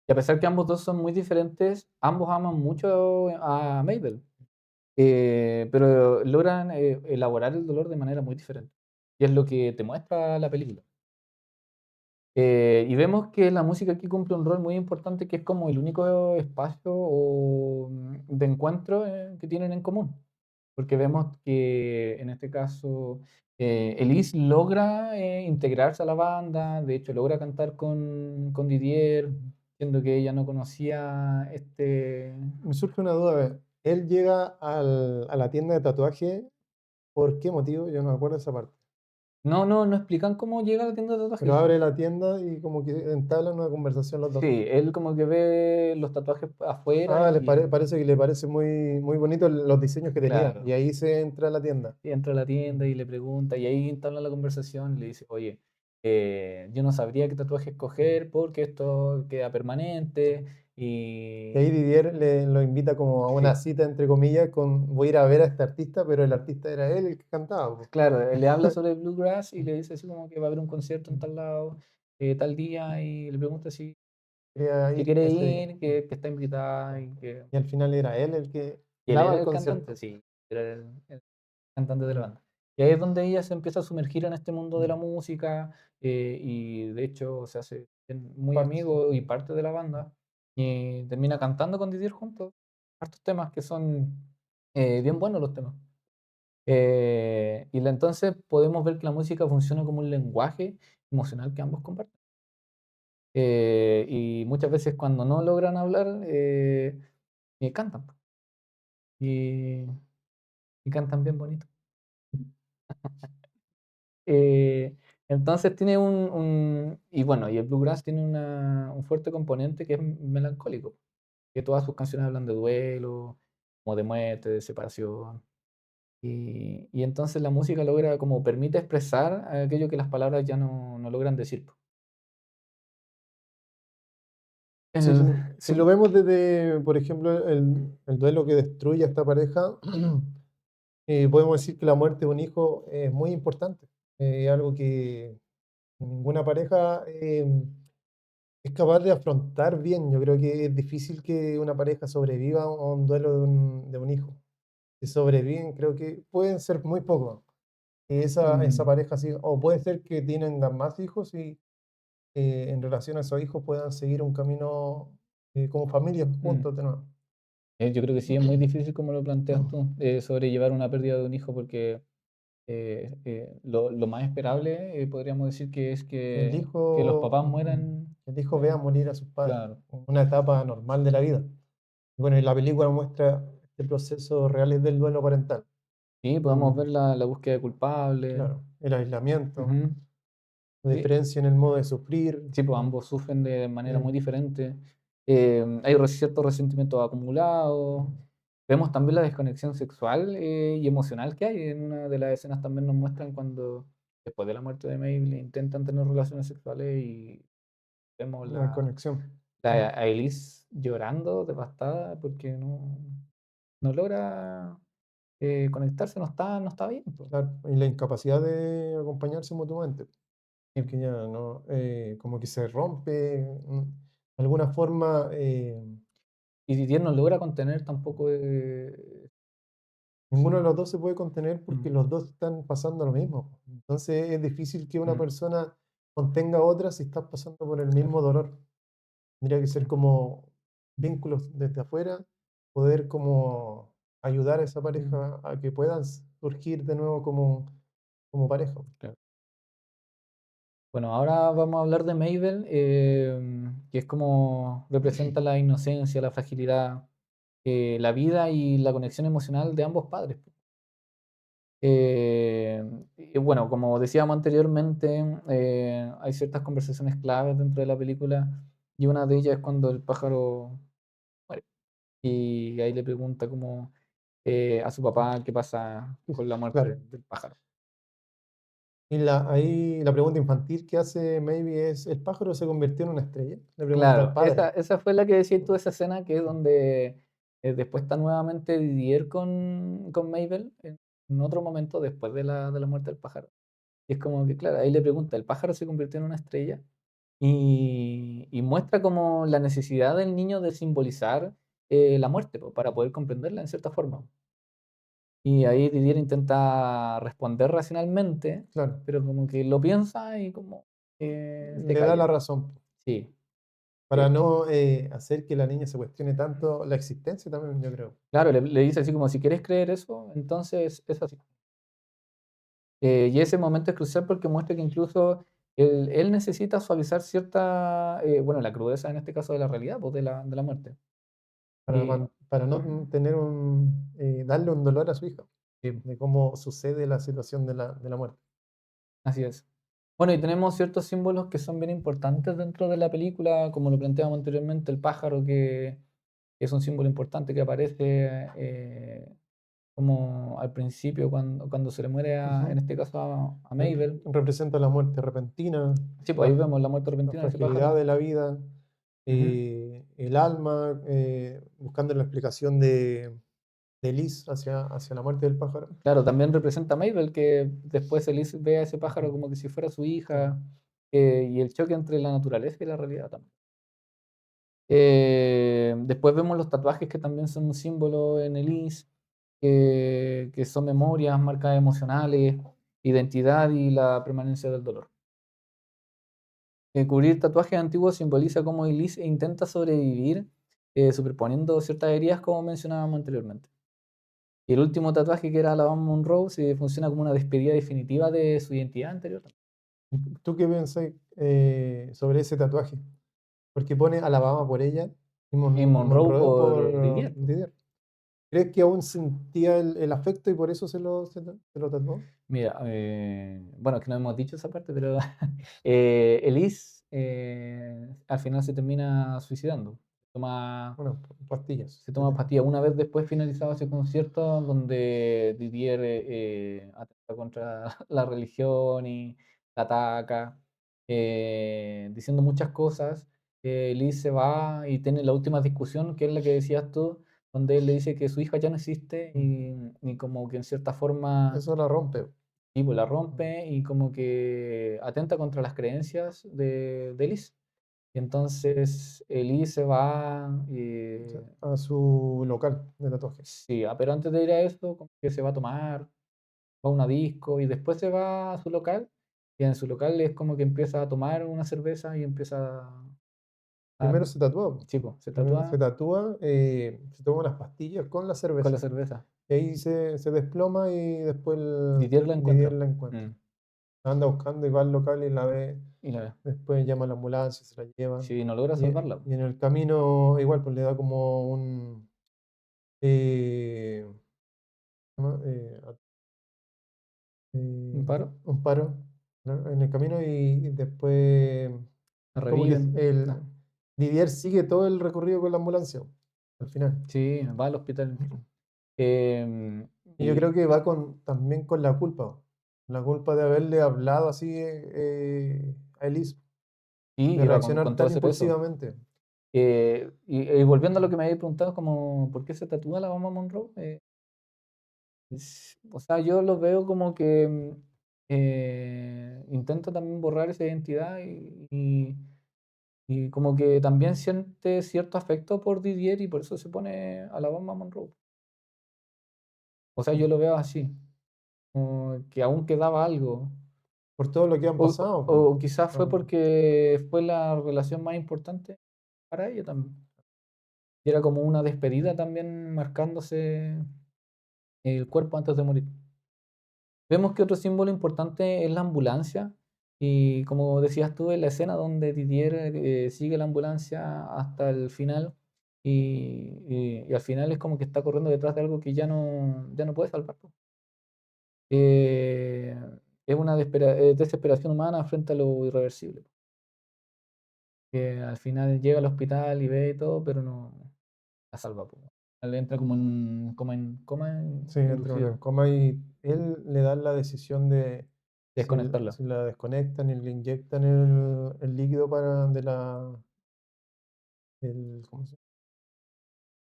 Speaker 2: Y a pesar que ambos 2 son muy diferentes, ambos aman mucho a Mabel, pero logran, elaborar el dolor de manera muy diferente. Y es lo que te muestra la película. Y vemos que la música aquí cumple un rol muy importante, que es como el único espacio de encuentro, que tienen en común. Porque vemos que en este caso, Elise logra, integrarse a la banda, de hecho logra cantar con Didier, siendo que ella no conocía
Speaker 1: Me surge una duda, a ver, él llega a la tienda de tatuaje, ¿por qué motivo? Yo no me acuerdo esa parte.
Speaker 2: no explican cómo llega a la tienda de
Speaker 1: Pero
Speaker 2: tatuajes.
Speaker 1: abre la tienda y como que entablan una conversación los dos.
Speaker 2: Sí, él como que ve los tatuajes afuera
Speaker 1: Ah,
Speaker 2: y
Speaker 1: parece que le parece muy, muy bonito los diseños que tenía. Y
Speaker 2: claro.
Speaker 1: ahí se entra a la tienda.
Speaker 2: Y entra a la
Speaker 1: Mm.
Speaker 2: tienda y le pregunta, y ahí entabla la conversación y le dice, oye, yo no sabría qué tatuaje escoger porque esto queda permanente.
Speaker 1: Y ahí
Speaker 2: Y
Speaker 1: Didier lo invita como a una
Speaker 2: sí,
Speaker 1: cita, entre comillas, con voy a ir a ver a este artista, pero el artista era él el que cantaba, po.
Speaker 2: claro, él le habla sobre Bluegrass y le dice así como que va a haber un concierto en tal lado, tal día, y le pregunta
Speaker 1: Quería
Speaker 2: si
Speaker 1: ir
Speaker 2: quiere
Speaker 1: ese día.
Speaker 2: ir, que está invitada y que
Speaker 1: Y al final era él el que
Speaker 2: y él
Speaker 1: daba
Speaker 2: era
Speaker 1: el
Speaker 2: el cantante,
Speaker 1: concierto.
Speaker 2: sí, era el cantante de la
Speaker 1: Mm.
Speaker 2: banda. Y ahí es donde ella se empieza a sumergir en este mundo de la
Speaker 1: Mm.
Speaker 2: música, y de hecho se hace muy
Speaker 1: Parte, sí.
Speaker 2: amigo y parte de la banda, y termina cantando con Didier juntos, hartos temas que son, bien buenos los temas. Entonces podemos ver que la música funciona como un lenguaje emocional que ambos comparten. Y muchas veces cuando no logran hablar, cantan, po, y y cantan bien bonito. Eh, entonces tiene y bueno, y el bluegrass tiene un fuerte componente que es melancólico, que todas sus canciones hablan de duelo, como de muerte, de separación. Y entonces la música logra como permite expresar aquello que las palabras ya no logran decir, po.
Speaker 1: Si,
Speaker 2: El
Speaker 1: si lo
Speaker 2: segu
Speaker 1: vemos desde, por ejemplo, el duelo que destruye a esta pareja, podemos decir que la muerte de un hijo es muy importante. Algo que ninguna pareja es capaz de afrontar bien. Yo creo que es difícil que una pareja sobreviva a un duelo de un hijo. Si sobreviven, creo que pueden ser muy pocos. Y esa
Speaker 2: mm,
Speaker 1: pareja sí, o puede ser que tengan más hijos y en relación a esos hijos puedan seguir un camino como familia
Speaker 2: mm.
Speaker 1: juntos de nuevo.
Speaker 2: Yo creo que sí, es muy difícil como lo planteas tú, sobrellevar una pérdida de un hijo porque, lo más esperable, podríamos decir que es
Speaker 1: Que el
Speaker 2: que los
Speaker 1: hijo,
Speaker 2: papás mueran,
Speaker 1: que el hijo vea morir a sus padres,
Speaker 2: claro.
Speaker 1: una etapa normal de la vida. Y bueno, y la película muestra este proceso real del duelo parental.
Speaker 2: Sí, podemos ver la búsqueda de culpable.
Speaker 1: Claro, el aislamiento,
Speaker 2: Ujú.
Speaker 1: la
Speaker 2: Sí,
Speaker 1: diferencia en el modo de sufrir.
Speaker 2: sí, pues ambos sufren de manera muy
Speaker 1: eh,
Speaker 2: diferente. Hay ciertos resentimientos acumulados. Vemos también la desconexión sexual, y emocional que hay. En una de las escenas también nos muestran cuando, después de la muerte de Mabel, intentan tener relaciones sexuales y vemos
Speaker 1: la conexión.
Speaker 2: a Elise llorando, devastada, porque no logra, conectarse, no está bien, pues.
Speaker 1: Claro, y la incapacidad de acompañarse mutuamente,
Speaker 2: Sí,
Speaker 1: que ya no, como que se rompe, de alguna forma,
Speaker 2: y Didier no logra contener tampoco,
Speaker 1: ninguno de los dos se puede contener porque
Speaker 2: mm,
Speaker 1: los dos están pasando lo mismo. Entonces es difícil que una
Speaker 2: mm,
Speaker 1: persona contenga a otra si estás pasando por el
Speaker 2: claro,
Speaker 1: mismo dolor. Tendría que ser
Speaker 2: mm,
Speaker 1: como vínculos desde afuera, poder como ayudar a esa
Speaker 2: mm,
Speaker 1: pareja a que puedan surgir de nuevo como pareja.
Speaker 2: claro. Bueno, ahora vamos a hablar de Mabel. que es como representa la inocencia, la fragilidad, la vida y la conexión emocional de ambos padres. Eh, y bueno, como decíamos anteriormente, hay ciertas conversaciones claves dentro de la película y una de ellas es cuando el pájaro muere y ahí le pregunta como a su papá qué pasa con la muerte
Speaker 1: Claro.
Speaker 2: del pájaro.
Speaker 1: Y ahí la pregunta infantil que hace Maybe es, ¿el pájaro se convirtió en una estrella? Le pregunta al
Speaker 2: Claro, esa,
Speaker 1: padre.
Speaker 2: esa fue la que decías tú, esa escena que es donde después está nuevamente Didier con Mabel en otro momento después de la muerte del pájaro. Y es como que, claro, ahí le pregunta, ¿el pájaro se convirtió en una estrella? Y muestra como la necesidad del niño de simbolizar la muerte, po, para poder comprenderla en cierta forma. Y ahí Didier intenta responder racionalmente,
Speaker 1: Claro,
Speaker 2: pero como que lo piensa y como se
Speaker 1: le da
Speaker 2: calla.
Speaker 1: la razón
Speaker 2: Sí,
Speaker 1: para
Speaker 2: sí.
Speaker 1: no hacer que la niña se cuestione tanto la existencia también, yo creo.
Speaker 2: Claro, le dice así como, si quieres creer eso, entonces es así. Y ese momento es crucial porque muestra que incluso él necesita suavizar cierta, bueno, la crudeza en este caso de la realidad, pues de la muerte. Y,
Speaker 1: Para no
Speaker 2: ujú,
Speaker 1: tener darle un dolor a su hija,
Speaker 2: sí,
Speaker 1: de cómo sucede la situación de la muerte.
Speaker 2: así es. Bueno, y tenemos ciertos símbolos que son bien importantes dentro de la película, como lo planteamos anteriormente, el pájaro, que es un símbolo importante que aparece como al principio cuando se le muere, en
Speaker 1: Ujú.
Speaker 2: este caso, a Mabel.
Speaker 1: Representa la muerte repentina,
Speaker 2: Sí, pues
Speaker 1: la,
Speaker 2: ahí vemos la muerte
Speaker 1: la
Speaker 2: repentina de ese
Speaker 1: fragilidad
Speaker 2: pájaro.
Speaker 1: de la vida,
Speaker 2: Ujú.
Speaker 1: el alma, buscando la explicación de Liz hacia la muerte del pájaro.
Speaker 2: Claro, también representa a Mabel, que después Elise ve a ese pájaro
Speaker 1: Ujú.
Speaker 2: como que si fuera su
Speaker 1: Claro.
Speaker 2: hija, y el choque entre la naturaleza y la realidad también. Después vemos los tatuajes que también son un símbolo en Elise, que son memorias, marcas emocionales, identidad y la permanencia del dolor. Cubrir tatuajes antiguos simboliza cómo Elise intenta sobrevivir, superponiendo ciertas heridas como mencionábamos anteriormente. Y el último tatuaje, que era Alabama Monroe, se funciona como una despedida definitiva de su identidad anterior.
Speaker 1: ¿Tú qué pensás sobre ese tatuaje? Porque pone Alabama por ella y
Speaker 2: Y Monroe
Speaker 1: Monroe
Speaker 2: por
Speaker 1: por
Speaker 2: Didier, po.
Speaker 1: Didier. ¿Crees que aún sentía el afecto y por eso se lo tatuó?
Speaker 2: Mira, bueno, es que no hemos dicho esa parte, pero Elise al final se termina suicidando. Toma,
Speaker 1: Bueno, pastillas.
Speaker 2: se toma pastillas. Una vez después finalizado ese concierto, donde Didier atenta contra la religión y la ataca, diciendo muchas cosas, Elise se va y tiene la última discusión, que es la que decías tú, donde él le dice que su hija ya no existe
Speaker 1: Mm.
Speaker 2: y como que en cierta forma
Speaker 1: Eso la rompe.
Speaker 2: y pues la
Speaker 1: Mm.
Speaker 2: rompe y como que atenta contra las creencias de Elise. Y entonces Elise se va,
Speaker 1: O sea, a su local de tatuaje.
Speaker 2: sí, pero antes de ir a eso, como que se va a tomar, va a una disco y después se va a su local. Y en su local es como que empieza a tomar una cerveza y empieza a,
Speaker 1: Primero se tatúa, po.
Speaker 2: sí, pues, se
Speaker 1: Primero se
Speaker 2: tatúa
Speaker 1: tatúa, se toma unas pastillas con la
Speaker 2: con la
Speaker 1: cerveza.
Speaker 2: cerveza.
Speaker 1: Y ahí se desploma y después
Speaker 2: Didier la
Speaker 1: Didier
Speaker 2: encuentra.
Speaker 1: la encuentra.
Speaker 2: Mm,
Speaker 1: La anda buscando y va al local y la ve.
Speaker 2: y la ve.
Speaker 1: Después llama a la ambulancia, se la llevan.
Speaker 2: Sí, no logra salvarla.
Speaker 1: Y en el camino, igual, pues le da como eh, ¿cómo?
Speaker 2: Un paro,
Speaker 1: Un paro, ¿no? En el camino y después
Speaker 2: la
Speaker 1: como que
Speaker 2: reviven.
Speaker 1: el
Speaker 2: No,
Speaker 1: Didier sigue todo el recorrido con la ambulancia al final.
Speaker 2: sí, va al hospital. Em,
Speaker 1: Y yo creo
Speaker 2: y
Speaker 1: que va también con la culpa de haberle hablado así a Elise,
Speaker 2: y
Speaker 1: de
Speaker 2: iba con
Speaker 1: reaccionar
Speaker 2: todo
Speaker 1: tan
Speaker 2: ese peso.
Speaker 1: impulsivamente.
Speaker 2: Y volviendo a lo que me habéis preguntado, como, ¿por qué se tatúa la mamá Monroe? O sea, yo lo veo como que intenta también borrar esa identidad y como que también siente cierto afecto por Didier y por eso se pone a la mamá Monroe. O sea, yo lo veo así, como que aún quedaba algo.
Speaker 1: Por todo lo que han
Speaker 2: O,
Speaker 1: pasado,
Speaker 2: o,
Speaker 1: po.
Speaker 2: o quizás fue
Speaker 1: Son-
Speaker 2: porque fue la relación más importante para ella también. Y era como una despedida también marcándose el cuerpo antes de morir. Vemos que otro símbolo importante es la ambulancia, Y como decías tú, en la escena donde Didier sigue la ambulancia hasta el final y al final es como que está corriendo detrás de algo que ya no puede salvar, po. Eh, es una desesperación humana frente a lo irreversible, que al final llega al hospital y ve todo, pero no la salva, po. Él entra como en coma
Speaker 1: Sí, entra en
Speaker 2: inducido,
Speaker 1: coma y él le da la decisión de
Speaker 2: desconectarlo.
Speaker 1: si la desconectan y le inyectan el líquido de ¿cómo se llama?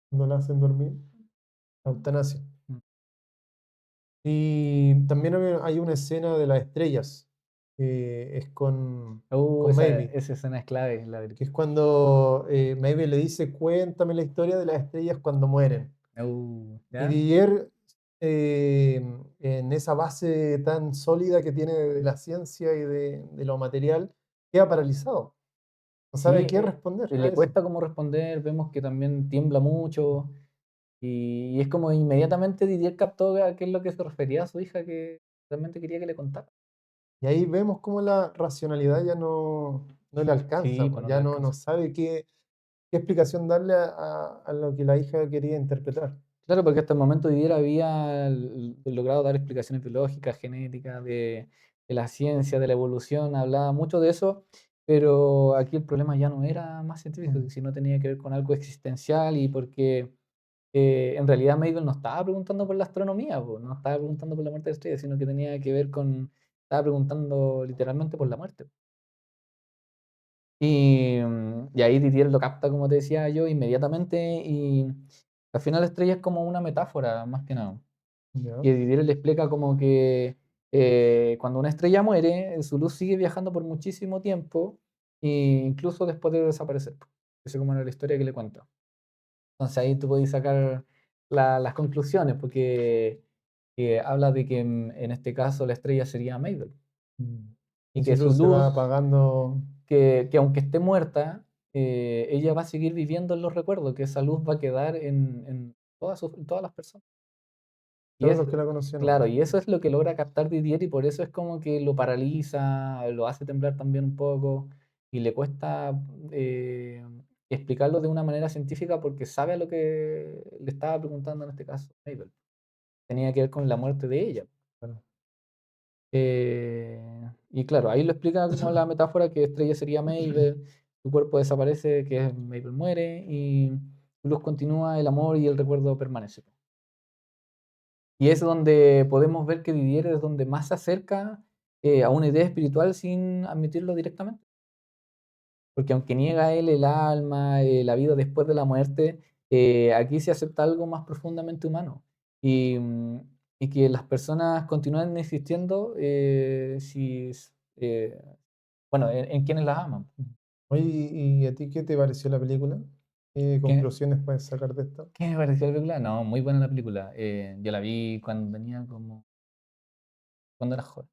Speaker 1: Cuando la hacen dormir, la eutanasia.
Speaker 2: Mm.
Speaker 1: Y también hay una escena de las estrellas, que es con Maybe,
Speaker 2: Esa escena es clave, la del
Speaker 1: que es cuando Maybe le dice, cuéntame la historia de las estrellas cuando mueren. Y
Speaker 2: ¿ya?
Speaker 1: Didier, en esa base tan sólida que tiene de la ciencia y de lo material, queda paralizado. No sabe
Speaker 2: Sí,
Speaker 1: qué responder a
Speaker 2: le
Speaker 1: eso.
Speaker 2: cuesta como responder, vemos que también tiembla mucho y es como inmediatamente Didier captó a qué es lo que se refería a su hija que realmente quería que le contara.
Speaker 1: Y ahí vemos cómo la racionalidad ya no le
Speaker 2: Sí,
Speaker 1: alcanza,
Speaker 2: pues
Speaker 1: pues
Speaker 2: no le
Speaker 1: ya no
Speaker 2: alcanza.
Speaker 1: sabe qué explicación darle a lo que la hija quería interpretar.
Speaker 2: Claro, porque hasta el momento Didier había logrado dar explicaciones biológicas, genéticas, de la ciencia, de la evolución, hablaba mucho de eso, pero aquí el problema ya no era más científico,
Speaker 1: Mm,
Speaker 2: sino tenía que ver con algo existencial y porque en realidad Mabel no estaba preguntando por la astronomía, po, no estaba preguntando por la muerte de estrellas, sino que tenía que ver con, estaba preguntando literalmente por la
Speaker 1: mm,
Speaker 2: muerte. Y ahí Didier lo capta, como te decía yo, inmediatamente y al final la estrella es como una metáfora, más que nada.
Speaker 1: ya.
Speaker 2: Y Didier le explica como que cuando una estrella muere, su luz sigue viajando por muchísimo tiempo, e incluso después de desaparecer. Esa es como era la historia que le cuenta. Entonces ahí tú podés sacar las conclusiones, porque habla de que en este caso la estrella sería Mabel,
Speaker 1: Mm.
Speaker 2: y
Speaker 1: Y
Speaker 2: que
Speaker 1: su
Speaker 2: su
Speaker 1: luz se va
Speaker 2: luz,
Speaker 1: apagando
Speaker 2: que aunque esté muerta, ella va a seguir viviendo en los recuerdos, que esa luz va a quedar en en todas las personas. Y
Speaker 1: todos
Speaker 2: es,
Speaker 1: los que la conocieron.
Speaker 2: claro, y eso es lo que logra captar Didier y por eso es como que lo paraliza, lo hace temblar también un poco y le cuesta explicarlo de una manera científica porque sabe a lo que le estaba preguntando en este caso Mabel. Tenía que ver con la muerte de ella.
Speaker 1: Claro.
Speaker 2: Y claro, ahí lo explica como la metáfora que Estrella sería Mabel, su cuerpo desaparece, que es Mabel muere y Luz continúa, el amor y el recuerdo permanece. Y es donde podemos ver que Didier es donde más se acerca a una idea espiritual sin admitirlo directamente. Porque aunque niega él el alma, la vida después de la muerte, aquí se acepta algo más profundamente humano. Y, y que las personas continúan existiendo bueno, en quienes las aman.
Speaker 1: Oye, ¿y a ti qué te pareció la película? ¿Qué
Speaker 2: ¿Qué,
Speaker 1: conclusiones puedes sacar de esta?
Speaker 2: qué me pareció la película? No, muy buena la película. Yo la vi cuando tenía como, cuando era joven.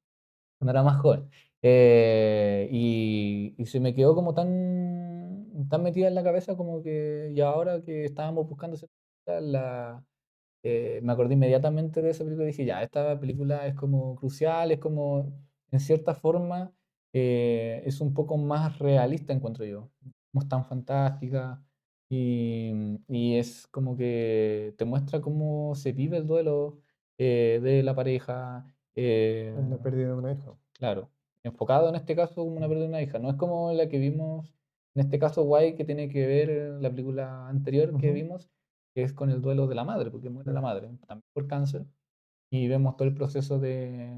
Speaker 2: Cuando era más joven. Y se me quedó como tan metida en la cabeza como que y ahora que estábamos buscando esa película, me acordé inmediatamente de esa película y dije, ya, esta película es como crucial, es como, en cierta forma, es un poco más realista, encuentro yo. No es tan fantástica y es como que te muestra cómo se vive el duelo de la pareja.
Speaker 1: En la pérdida de una hija.
Speaker 2: Claro, enfocado en este caso como una pérdida de una hija. No es como la que vimos, en este caso Guay, que tiene que ver la película anterior que
Speaker 1: Ujú,
Speaker 2: vimos, que es con el duelo de la madre, porque muere la
Speaker 1: claro.
Speaker 2: madre, también por cáncer. Y vemos todo el proceso de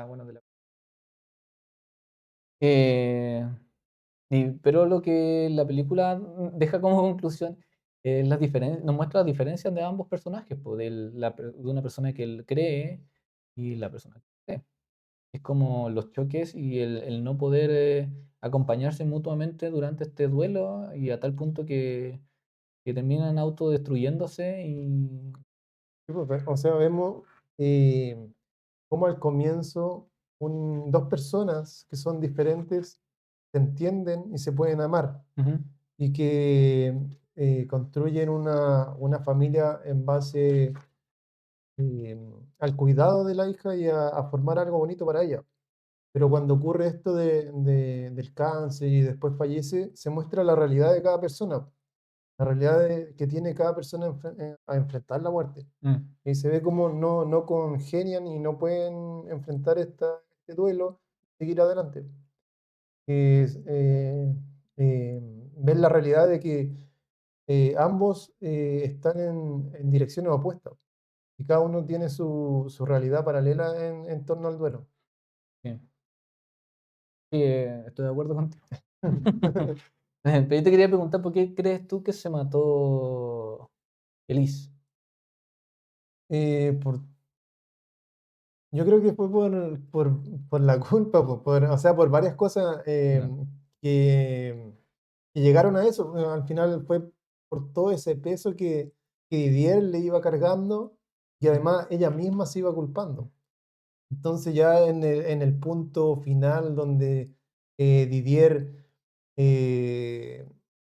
Speaker 2: bueno, de la... Eh, pero lo que la película deja como conclusión es nos muestra las diferencias de ambos personajes, pues, de una persona que él cree y la persona que cree. Es como los choques y el no poder acompañarse mutuamente durante este duelo y a tal punto que terminan autodestruyéndose y...
Speaker 1: Sí, pues, o sea, vemos eh, cómo al comienzo dos personas que son diferentes se entienden y se pueden amar
Speaker 2: Ujú,
Speaker 1: y que construyen una familia en base al cuidado de la hija y a formar algo bonito para ella. pero cuando ocurre esto del cáncer y después fallece, se muestra la realidad de cada persona, la realidad que tiene cada persona a enfrentar la muerte.
Speaker 2: Mm,
Speaker 1: Y se ve como no congenian y no pueden enfrentar este duelo, seguir adelante. Es, ver la realidad de que ambos están en direcciones opuestas y cada uno tiene su realidad paralela en torno al duelo.
Speaker 2: sí. Sí, estoy de acuerdo contigo. Pero yo te quería preguntar, ¿por qué crees tú que se mató Elise?
Speaker 1: Por Yo creo que fue por la culpa, o sea, por varias cosas
Speaker 2: Ya,
Speaker 1: que, que llegaron a eso. Al final fue por todo ese peso que Didier le iba cargando y además ella misma se iba culpando. Entonces ya en el punto final donde Didier eh,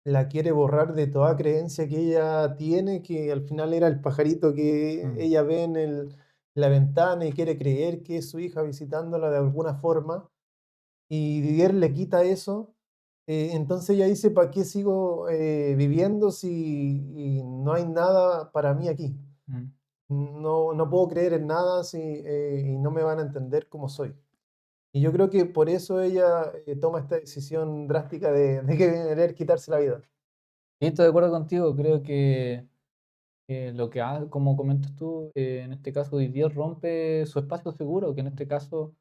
Speaker 1: la quiere borrar de toda creencia que ella tiene, que al final era el pajarito que
Speaker 2: mm,
Speaker 1: ella ve la ventana y quiere creer que es su hija visitándola de alguna forma, y Didier le quita eso, entonces ella dice, ¿para qué sigo viviendo si no hay nada para mí aquí?
Speaker 2: mm.
Speaker 1: No puedo creer en nada si, y no me van a entender como soy. Y yo creo que por eso ella toma esta decisión drástica de querer quitarse la vida.
Speaker 2: Sí, estoy de acuerdo contigo, creo que lo que hace, como comentas tú, en este caso Didier rompe su espacio seguro, que en este caso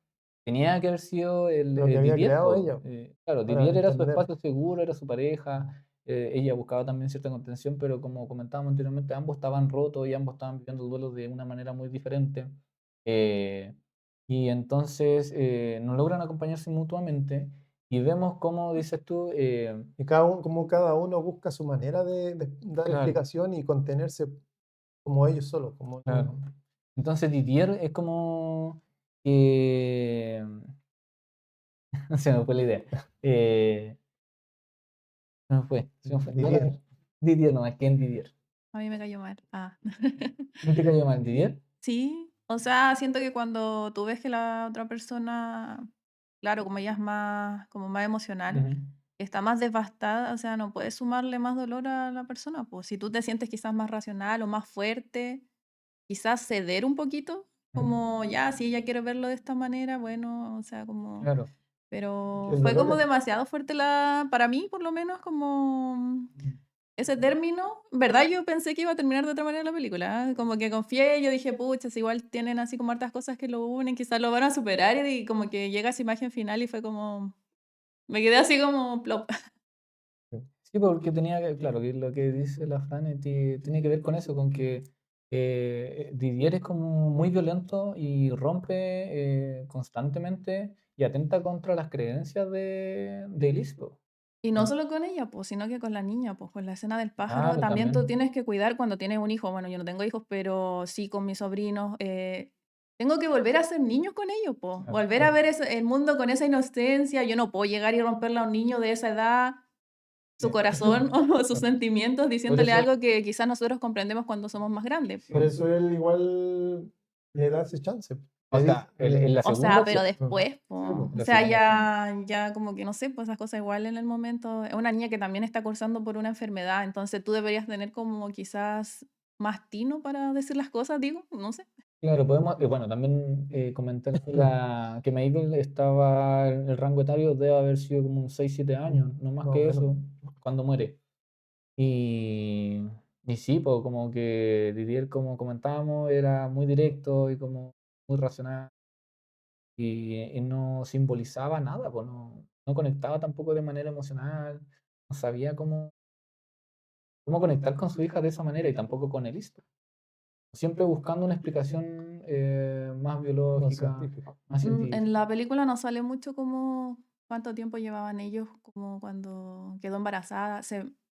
Speaker 2: tenía que haber sido el
Speaker 1: Lo que había
Speaker 2: Didier,
Speaker 1: creado
Speaker 2: po.
Speaker 1: ella
Speaker 2: Claro,
Speaker 1: para
Speaker 2: Didier era su
Speaker 1: entender.
Speaker 2: espacio seguro, era su pareja, ella buscaba también cierta contención, pero como comentábamos anteriormente, ambos estaban rotos y ambos estaban viviendo el duelo de una manera muy diferente. eh, y entonces no logran acompañarse mutuamente y vemos cómo, dices tú,
Speaker 1: Y como cada uno busca su manera de dar
Speaker 2: claro,
Speaker 1: explicación y contenerse como ellos solos, como ellos
Speaker 2: claro.
Speaker 1: mismos.
Speaker 2: Entonces Didier es como que se me fue la idea. Eh, se me fue. No,
Speaker 1: Didier.
Speaker 2: Didier no, es que en Didier.
Speaker 3: A mí me cayó mal. Ah.
Speaker 2: ¿No te cayó mal Didier?
Speaker 3: Sí, o sea, siento que cuando tú ves que la otra persona, claro, como ella es más, como más emocional,
Speaker 2: Ujú,
Speaker 3: está más devastada, o sea, no puedes sumarle más dolor a la persona, pues si tú te sientes quizás más racional o más fuerte, quizás ceder un poquito,
Speaker 2: ujú.
Speaker 3: como ya, si ella quiere verlo de esta manera, bueno, o sea, como,
Speaker 2: Claro.
Speaker 1: Que
Speaker 3: pero
Speaker 1: el
Speaker 3: fue
Speaker 1: dolor
Speaker 3: como
Speaker 1: es,
Speaker 3: demasiado fuerte para mí, por lo menos, como ese término, en verdad yo pensé que iba a terminar de otra manera la película, como que confié, yo dije, pucha, si igual tienen así como hartas cosas que lo unen, quizás lo van a superar y como que llega esa imagen final y fue como, me quedé así como plop.
Speaker 2: Sí, porque tenía que, claro, que lo que dice la Fran tiene que ver con eso, con que Didier es como muy violento y rompe constantemente y atenta contra las creencias de Elise, po.
Speaker 3: Y no
Speaker 2: Mm,
Speaker 3: solo con ella, pues, sino que con la niña, pues, con la escena del pájaro,
Speaker 2: claro,
Speaker 3: también tú
Speaker 2: también.
Speaker 3: tienes que cuidar cuando tienes un hijo, bueno, yo no tengo hijos, pero sí con mis sobrinos, tengo que volver a ser niño con ellos, pues,
Speaker 2: Claro.
Speaker 3: volver a ver el mundo con esa inocencia, yo no puedo llegar y romperle a un niño de esa edad su
Speaker 2: Sí.
Speaker 3: corazón o sus
Speaker 2: Claro.
Speaker 3: sentimientos
Speaker 1: por
Speaker 3: diciéndole
Speaker 1: eso,
Speaker 3: algo que quizás nosotros comprendemos cuando somos más grandes.
Speaker 2: Sí.
Speaker 1: por eso él igual le da ese chance.
Speaker 2: O
Speaker 1: Le dice,
Speaker 2: sea, en la
Speaker 3: O sea,
Speaker 2: segunda,
Speaker 3: pero
Speaker 2: sí.
Speaker 3: después,
Speaker 1: sí,
Speaker 3: po,
Speaker 1: po.
Speaker 3: o
Speaker 2: La
Speaker 3: sea,
Speaker 2: segunda, sí.
Speaker 3: ya como que no sé, pues esas cosas igual en el momento. Es una niña que también está cursando por una enfermedad, entonces tú deberías tener como quizás más tino para decir las cosas, digo, no sé.
Speaker 2: Claro, podemos, bueno, también comentar que Mabel estaba en el rango etario, debe haber sido como un 6 7 años, no más
Speaker 1: Más o
Speaker 2: que
Speaker 1: menos.
Speaker 2: eso, cuando muere. Y, y sí, pues como que Didier, como comentábamos, era muy directo y como muy racional y no simbolizaba nada, pues no conectaba tampoco de manera emocional, no sabía cómo conectar con su hija de esa manera y tampoco con Elise. Siempre buscando una explicación más
Speaker 1: Más
Speaker 2: biológica,
Speaker 1: científico.
Speaker 2: más
Speaker 3: En
Speaker 2: científica.
Speaker 3: la película no sale mucho como cuánto tiempo llevaban ellos, como cuando quedó embarazada.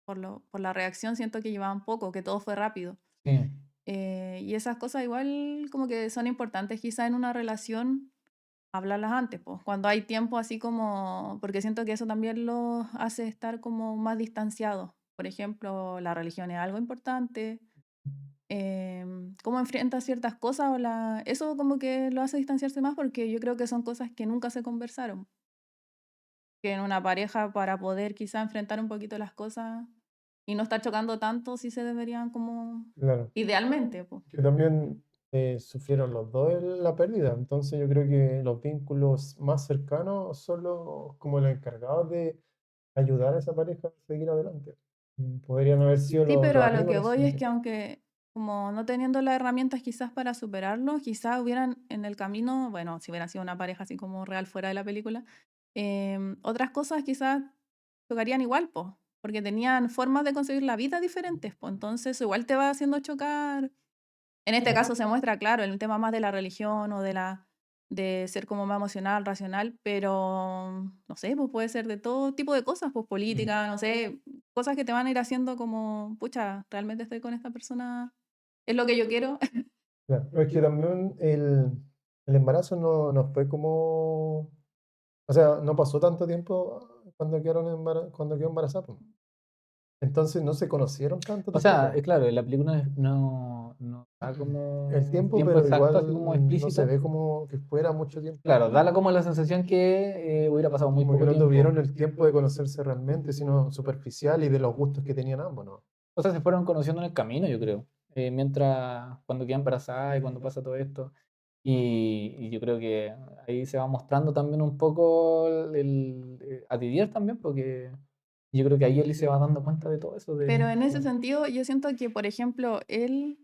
Speaker 3: Por la reacción siento que llevaban poco, que todo fue rápido.
Speaker 2: Sí,
Speaker 3: Y esas cosas igual como que son importantes quizá en una relación hablarlas antes, pues, cuando hay tiempo así como, porque siento que eso también los hace estar como más distanciados. Por ejemplo, la religión es algo importante, cómo enfrenta ciertas cosas, eso como que lo hace distanciarse más porque yo creo que son cosas que nunca se conversaron. Que en una pareja para poder quizá enfrentar un poquito las cosas y no estar chocando tanto, sí se deberían como
Speaker 1: Claro.
Speaker 3: idealmente, pues.
Speaker 1: Que también sufrieron los dos la pérdida. Entonces yo creo que los vínculos más cercanos son los, como los encargados de ayudar a esa pareja a seguir adelante. Podrían haber sido
Speaker 3: Sí,
Speaker 1: los
Speaker 3: pero a lo
Speaker 1: amigos
Speaker 3: que
Speaker 1: en ese
Speaker 3: voy es que
Speaker 1: sentido.
Speaker 3: aunque como no teniendo las herramientas quizás para superarlo, quizás hubieran en el camino, bueno, si hubieran sido una pareja así como real fuera de la película, otras cosas quizás tocarían igual, pues, porque tenían formas de conseguir la vida diferentes, pues, entonces eso igual te va haciendo chocar. En este caso se muestra, claro, el tema más de la religión o de ser como más emocional, racional, pero no sé, pues puede ser de todo tipo de cosas, pues
Speaker 1: Mm.
Speaker 3: política, no sé, cosas que te van a ir haciendo como, pucha, realmente estoy con esta persona, es lo que yo quiero.
Speaker 1: Claro, pero es que también el embarazo no fue como, o sea, no pasó tanto tiempo cuando quedó embarazada, po. Entonces no se conocieron tanto
Speaker 2: O sea,
Speaker 1: tampoco.
Speaker 2: claro, en la película no da
Speaker 1: El
Speaker 2: como un
Speaker 1: tiempo,
Speaker 2: tiempo
Speaker 1: pero
Speaker 2: exacto, así como
Speaker 1: igual no se
Speaker 2: explícito.
Speaker 1: ve como que fuera mucho tiempo.
Speaker 2: Claro, como la sensación que hubiera pasado muy
Speaker 1: Como que
Speaker 2: poco
Speaker 1: no
Speaker 2: tiempo.
Speaker 1: tuvieron el tiempo de conocerse realmente, sino superficial y de los gustos que tenían ambos, ¿no?
Speaker 2: O sea, se fueron conociendo en el camino, yo creo. Mientras, cuando queda embarazada y cuando pasa todo esto. Y yo creo que ahí se va mostrando también un poco a Didier también, porque yo creo que ahí él se va dando cuenta de todo eso.
Speaker 3: Pero en ese sentido, yo siento que, por ejemplo, él,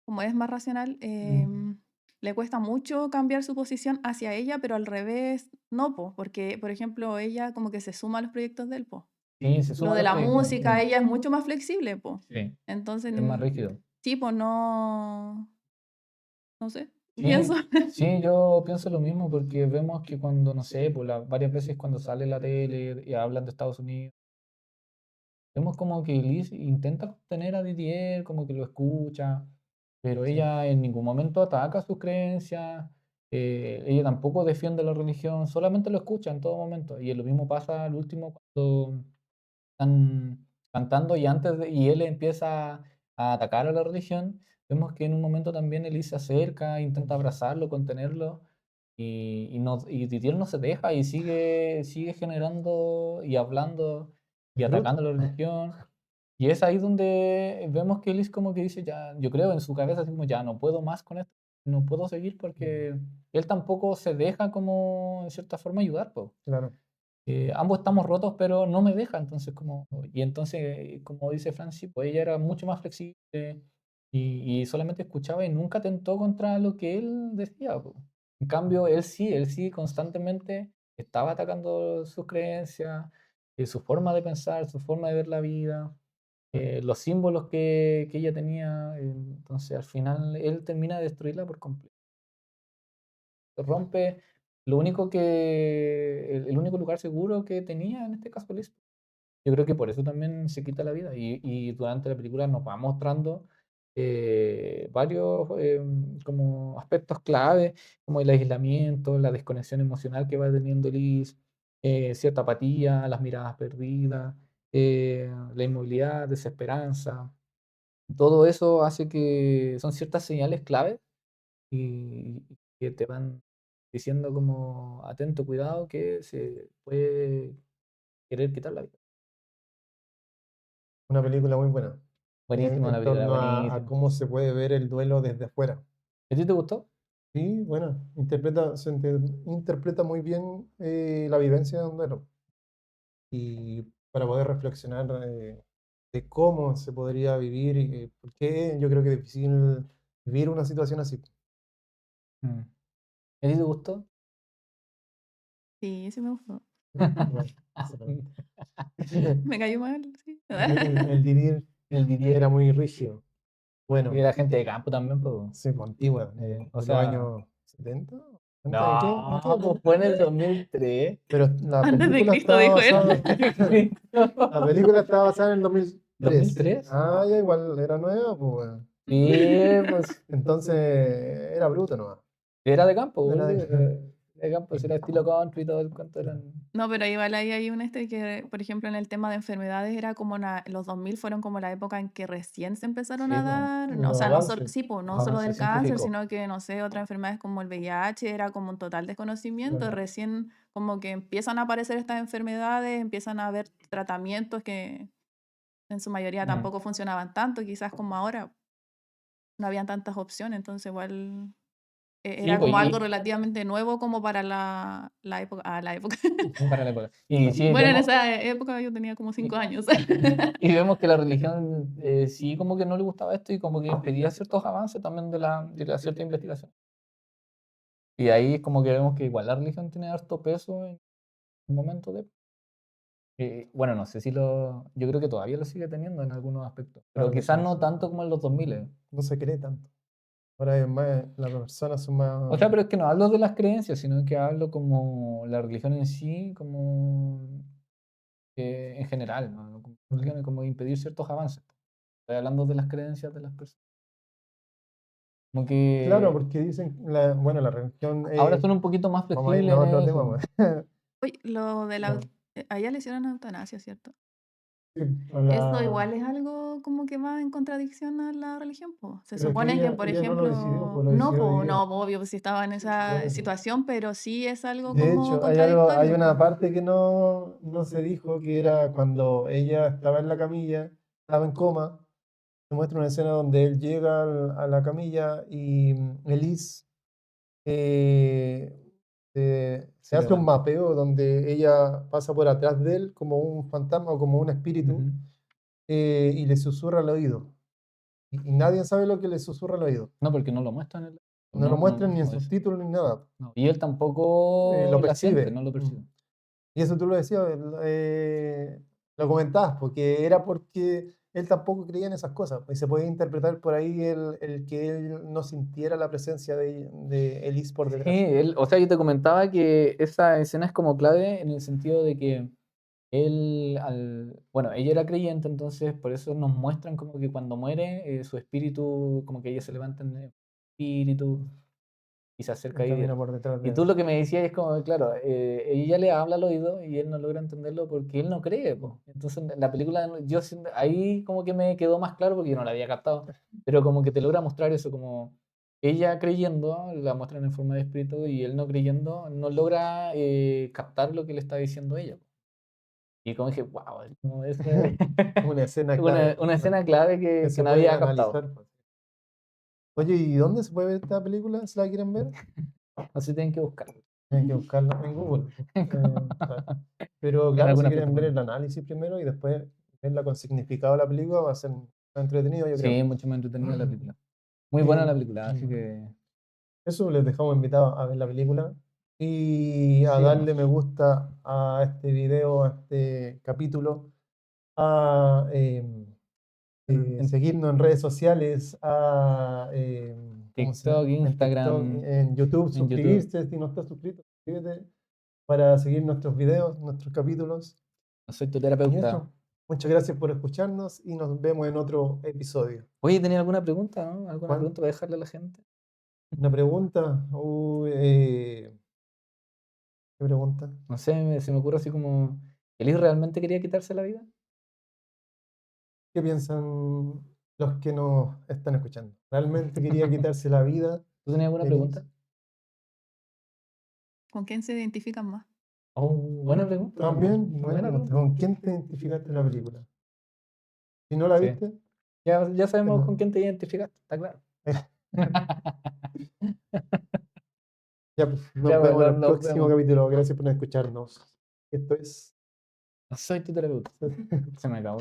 Speaker 3: como es más racional, le cuesta mucho cambiar su posición hacia ella, pero al revés, no, po, porque, por ejemplo, ella como que se suma a los proyectos del po.
Speaker 2: Sí, se
Speaker 3: Lo
Speaker 2: suma a
Speaker 3: de
Speaker 2: los
Speaker 3: la
Speaker 2: proyectos.
Speaker 3: música, ella es mucho más flexible, po.
Speaker 2: Sí,
Speaker 3: Entonces,
Speaker 2: es más rígido.
Speaker 3: sí, pues no sé,
Speaker 2: Sí,
Speaker 3: pienso.
Speaker 2: sí, yo pienso lo mismo porque vemos que cuando, no sé, pues varias veces cuando sale en la tele y hablan de Estados Unidos, vemos como que Liz intenta contener a Didier, como que lo escucha, pero
Speaker 1: Sí.
Speaker 2: ella en ningún momento ataca sus creencias, ella tampoco defiende la religión, solamente lo escucha en todo momento. Y lo mismo pasa al último cuando están cantando y él empieza a atacar a la religión. Vemos que en un momento también Elise se acerca, intenta abrazarlo, contenerlo, y Didier no se deja y sigue generando y hablando y
Speaker 1: Bruto.
Speaker 2: atacando a la religión. Y es ahí donde vemos que Elise como que dice, ya, yo creo en su cabeza, así como, ya no puedo más con esto, no puedo seguir porque él tampoco se deja como, en cierta forma, ayudar, po.
Speaker 1: Claro.
Speaker 2: Ambos estamos rotos, pero no me deja, entonces y entonces, como dice Francis, pues ella era mucho más flexible y solamente escuchaba y nunca tentó contra lo que él decía, po. En cambio, él sí constantemente estaba atacando sus creencias, su forma de pensar, su forma de ver la vida, los símbolos que ella tenía, entonces al final él termina de destruirla por completo. Rompe lo único el único lugar seguro que tenía, en este caso Liz. Yo creo que por eso también se quita la vida. Y durante la película nos va mostrando varios como aspectos clave, como el aislamiento, la desconexión emocional que va teniendo Liz, cierta apatía, las miradas perdidas, la inmovilidad, desesperanza. Todo eso hace que son ciertas señales claves y que te van diciendo como atento, cuidado, que se puede querer quitar la vida.
Speaker 1: Una película muy buena
Speaker 2: Buenísima la
Speaker 1: en
Speaker 2: película,
Speaker 1: torno a
Speaker 2: buenísima.
Speaker 1: cómo se puede ver el duelo desde afuera.
Speaker 2: ¿A ti te gustó?
Speaker 1: Sí, bueno, interpreta muy bien la vivencia de un duelo. Y para poder reflexionar de cómo se podría vivir y por qué yo creo que es difícil vivir una situación así.
Speaker 2: Mm. ¿A ti te gustó?
Speaker 3: Sí, sí me gustó.
Speaker 1: Igual, excelente.
Speaker 3: Me cayó mal, sí.
Speaker 1: El Didier
Speaker 2: El
Speaker 1: era
Speaker 2: Didier.
Speaker 1: muy rígido.
Speaker 2: Y
Speaker 1: Bueno,
Speaker 2: era gente de campo también, pues.
Speaker 1: sí, pues, antigua,
Speaker 2: O
Speaker 1: de los
Speaker 2: sea,
Speaker 1: años 70. ¿En qué, en qué
Speaker 2: no, pues
Speaker 1: época?
Speaker 2: fue en el 2003.
Speaker 1: Pero la
Speaker 3: Antes de
Speaker 1: película
Speaker 3: Cristo,
Speaker 1: estaba
Speaker 3: dijo él.
Speaker 1: basada, la película estaba basada en el 2003.
Speaker 2: ¿2003?
Speaker 1: Ah, ya igual era nueva, pues, bueno.
Speaker 2: Sí, pues
Speaker 1: Entonces era bruto nomás.
Speaker 2: era de campo,
Speaker 1: Era
Speaker 2: pues, sí.
Speaker 1: de-
Speaker 2: pues era estilo country y todo el cuento eran...
Speaker 3: No, pero igual ahí hay un que, por ejemplo, en el tema de enfermedades era como los 2000 fueron como la época en que recién se empezaron
Speaker 2: Sí,
Speaker 3: a
Speaker 2: pues,
Speaker 3: dar, o
Speaker 1: Los
Speaker 3: sea, no solo,
Speaker 1: avances.
Speaker 3: sí, pues, no
Speaker 2: los
Speaker 3: solo del
Speaker 2: avances
Speaker 3: cáncer,
Speaker 2: científicos.
Speaker 3: sino que, no sé, otras enfermedades como el VIH, era como un total desconocimiento,
Speaker 1: Claro.
Speaker 3: recién como que empiezan a aparecer estas enfermedades, empiezan a haber tratamientos que en su mayoría
Speaker 2: Mm.
Speaker 3: tampoco funcionaban tanto, quizás como ahora, no habían tantas opciones, entonces igual
Speaker 2: Sí,
Speaker 3: era
Speaker 2: pues,
Speaker 3: como algo
Speaker 2: y
Speaker 3: relativamente nuevo como para la época, la época.
Speaker 2: para la época. Y sí,
Speaker 3: Bueno, en
Speaker 2: vemos,
Speaker 3: esa época yo tenía como 5
Speaker 2: y,
Speaker 3: años.
Speaker 2: y vemos que la religión sí como que no le gustaba esto y como que impedía ciertos avances también de la cierta investigación. Y ahí es como que vemos que igual la religión tiene harto peso en el momento de... bueno, no sé si lo... Yo creo que todavía lo sigue teniendo en algunos aspectos,
Speaker 1: La
Speaker 2: pero quizás
Speaker 1: religión
Speaker 2: no tanto como en los 2000.
Speaker 1: no se cree tanto. Ahora es más, las personas son
Speaker 2: O sea,
Speaker 1: más...
Speaker 2: pero es que no hablo de las creencias, sino que hablo como la religión en sí, como en general, ¿no? Como religión, como impedir ciertos avances. Estoy hablando de las creencias de las personas. Como
Speaker 1: Claro,
Speaker 2: que
Speaker 1: porque dicen, bueno, la religión
Speaker 2: ahora son un poquito más
Speaker 1: vamos a
Speaker 2: flexibles
Speaker 1: irnos a
Speaker 2: en
Speaker 1: otro tema,
Speaker 2: eso.
Speaker 1: pues.
Speaker 3: Uy, lo de
Speaker 1: Ya,
Speaker 3: a ella le hicieron eutanasia, ¿cierto?
Speaker 1: sí,
Speaker 3: Eso igual es algo como que va en contradicción a la religión, pues. Se
Speaker 1: pero que
Speaker 3: supone que, por
Speaker 1: ella no lo decidió,
Speaker 3: ejemplo,
Speaker 1: pues lo
Speaker 3: no,
Speaker 1: decidió
Speaker 3: pues,
Speaker 1: Dios.
Speaker 3: no, obvio, pues si estaba en
Speaker 1: Por
Speaker 3: esa
Speaker 1: eso.
Speaker 3: situación, pero sí es algo
Speaker 1: De
Speaker 3: como
Speaker 1: hecho, hay
Speaker 3: contradictorio,
Speaker 1: una
Speaker 3: pues.
Speaker 1: parte que no se dijo, que era cuando ella estaba en la camilla, estaba en coma. Se muestra una escena donde él llega a la camilla y Elise eh, se
Speaker 2: Se
Speaker 1: hace un
Speaker 2: levanta.
Speaker 1: mapeo donde ella pasa por atrás de él como un fantasma o como un espíritu,
Speaker 2: Ujú.
Speaker 1: y le susurra al oído. Y nadie sabe lo que le susurra al oído.
Speaker 2: No, porque no lo muestran.
Speaker 1: No lo
Speaker 2: No, no,
Speaker 1: muestran ni en
Speaker 2: no dice.
Speaker 1: subtítulos ni nada.
Speaker 2: No. Y él tampoco
Speaker 1: Lo
Speaker 2: la siente,
Speaker 1: percibe.
Speaker 2: no lo percibe.
Speaker 1: Y eso tú lo decías, lo comentabas, porque era porque él tampoco creía en esas cosas. Y se podía interpretar por ahí el que él no sintiera la presencia de Elise por
Speaker 2: Sí,
Speaker 1: detrás.
Speaker 2: o sea, yo te comentaba que esa escena es como clave en el sentido de que bueno, ella era creyente, entonces por eso nos muestran como que cuando muere, su espíritu, como que ella se levanta en el espíritu y se acerca
Speaker 1: Y
Speaker 2: ahí.
Speaker 1: camina por detrás
Speaker 2: Y
Speaker 1: de
Speaker 2: tú
Speaker 1: él.
Speaker 2: lo que me decías es como, claro, ella le habla al oído y él no logra entenderlo porque él no cree, po. Entonces la película, ahí como que me quedó más claro porque yo no la había captado, pero como que te logra mostrar eso, como ella creyendo, la muestran en forma de espíritu y él no creyendo, no logra captar lo que le está diciendo ella, po. Y como dije, wow, es
Speaker 1: Una escena clave
Speaker 2: una escena clave
Speaker 1: que
Speaker 2: que
Speaker 1: se
Speaker 2: no
Speaker 1: puede
Speaker 2: había captado.
Speaker 1: analizar, pues. Oye, ¿y dónde se puede ver esta película? ¿Si la quieren ver?
Speaker 2: No sé, tienen que buscarlo.
Speaker 1: Hay que buscarla en Google. Claro. Pero
Speaker 2: En
Speaker 1: claro, si
Speaker 2: alguna
Speaker 1: quieren ver
Speaker 2: plataforma.
Speaker 1: el análisis primero y después verla con significado de la película, va a ser entretenido, yo creo.
Speaker 2: Sí, mucho más entretenida la película. Muy buena la
Speaker 1: Y
Speaker 2: película, así que
Speaker 1: eso, les dejamos invitados a ver la película y a darle me
Speaker 2: síganos.
Speaker 1: gusta a este video, a este capítulo, a
Speaker 2: En
Speaker 1: seguirnos en redes sociales, a ¿cómo se
Speaker 2: TikTok,
Speaker 1: llama? En TikTok,
Speaker 2: Instagram,
Speaker 1: en YouTube,
Speaker 2: en YouTube.
Speaker 1: suscribirse si no estás suscrito, suscríbete para seguir nuestros videos, nuestros capítulos.
Speaker 2: Soy tu
Speaker 1: Y
Speaker 2: terapeuta.
Speaker 1: eso, muchas gracias por escucharnos y nos vemos en otro episodio.
Speaker 2: Oye, ¿tenía alguna pregunta, no? ¿Alguna
Speaker 1: ¿Cuál?
Speaker 2: pregunta para dejarle a la gente?
Speaker 1: ¿Una pregunta? Uy, ¿qué pregunta?
Speaker 2: No sé, se me ocurre así como, ¿Elis realmente quería quitarse la vida?
Speaker 1: ¿Qué piensan los que nos están escuchando? ¿Realmente quería quitarse la vida
Speaker 2: ¿Tú tenías alguna
Speaker 1: feliz?
Speaker 2: pregunta?
Speaker 3: ¿Con quién se identifican más?
Speaker 2: Oh, buena pregunta.
Speaker 1: También, buena
Speaker 2: Buena
Speaker 1: pregunta.
Speaker 2: pregunta.
Speaker 1: ¿Con quién te identificaste en la película? Si no la
Speaker 2: Sí.
Speaker 1: viste,
Speaker 2: Ya sabemos con
Speaker 1: no.
Speaker 2: quién te identificaste, está claro.
Speaker 1: Ya, pues, nos
Speaker 2: Ya, pues,
Speaker 1: vemos en el
Speaker 2: nos
Speaker 1: próximo
Speaker 2: vemos.
Speaker 1: capítulo. Gracias por escucharnos. Esto es...
Speaker 2: No soy tu terapeuta. Se me acabó.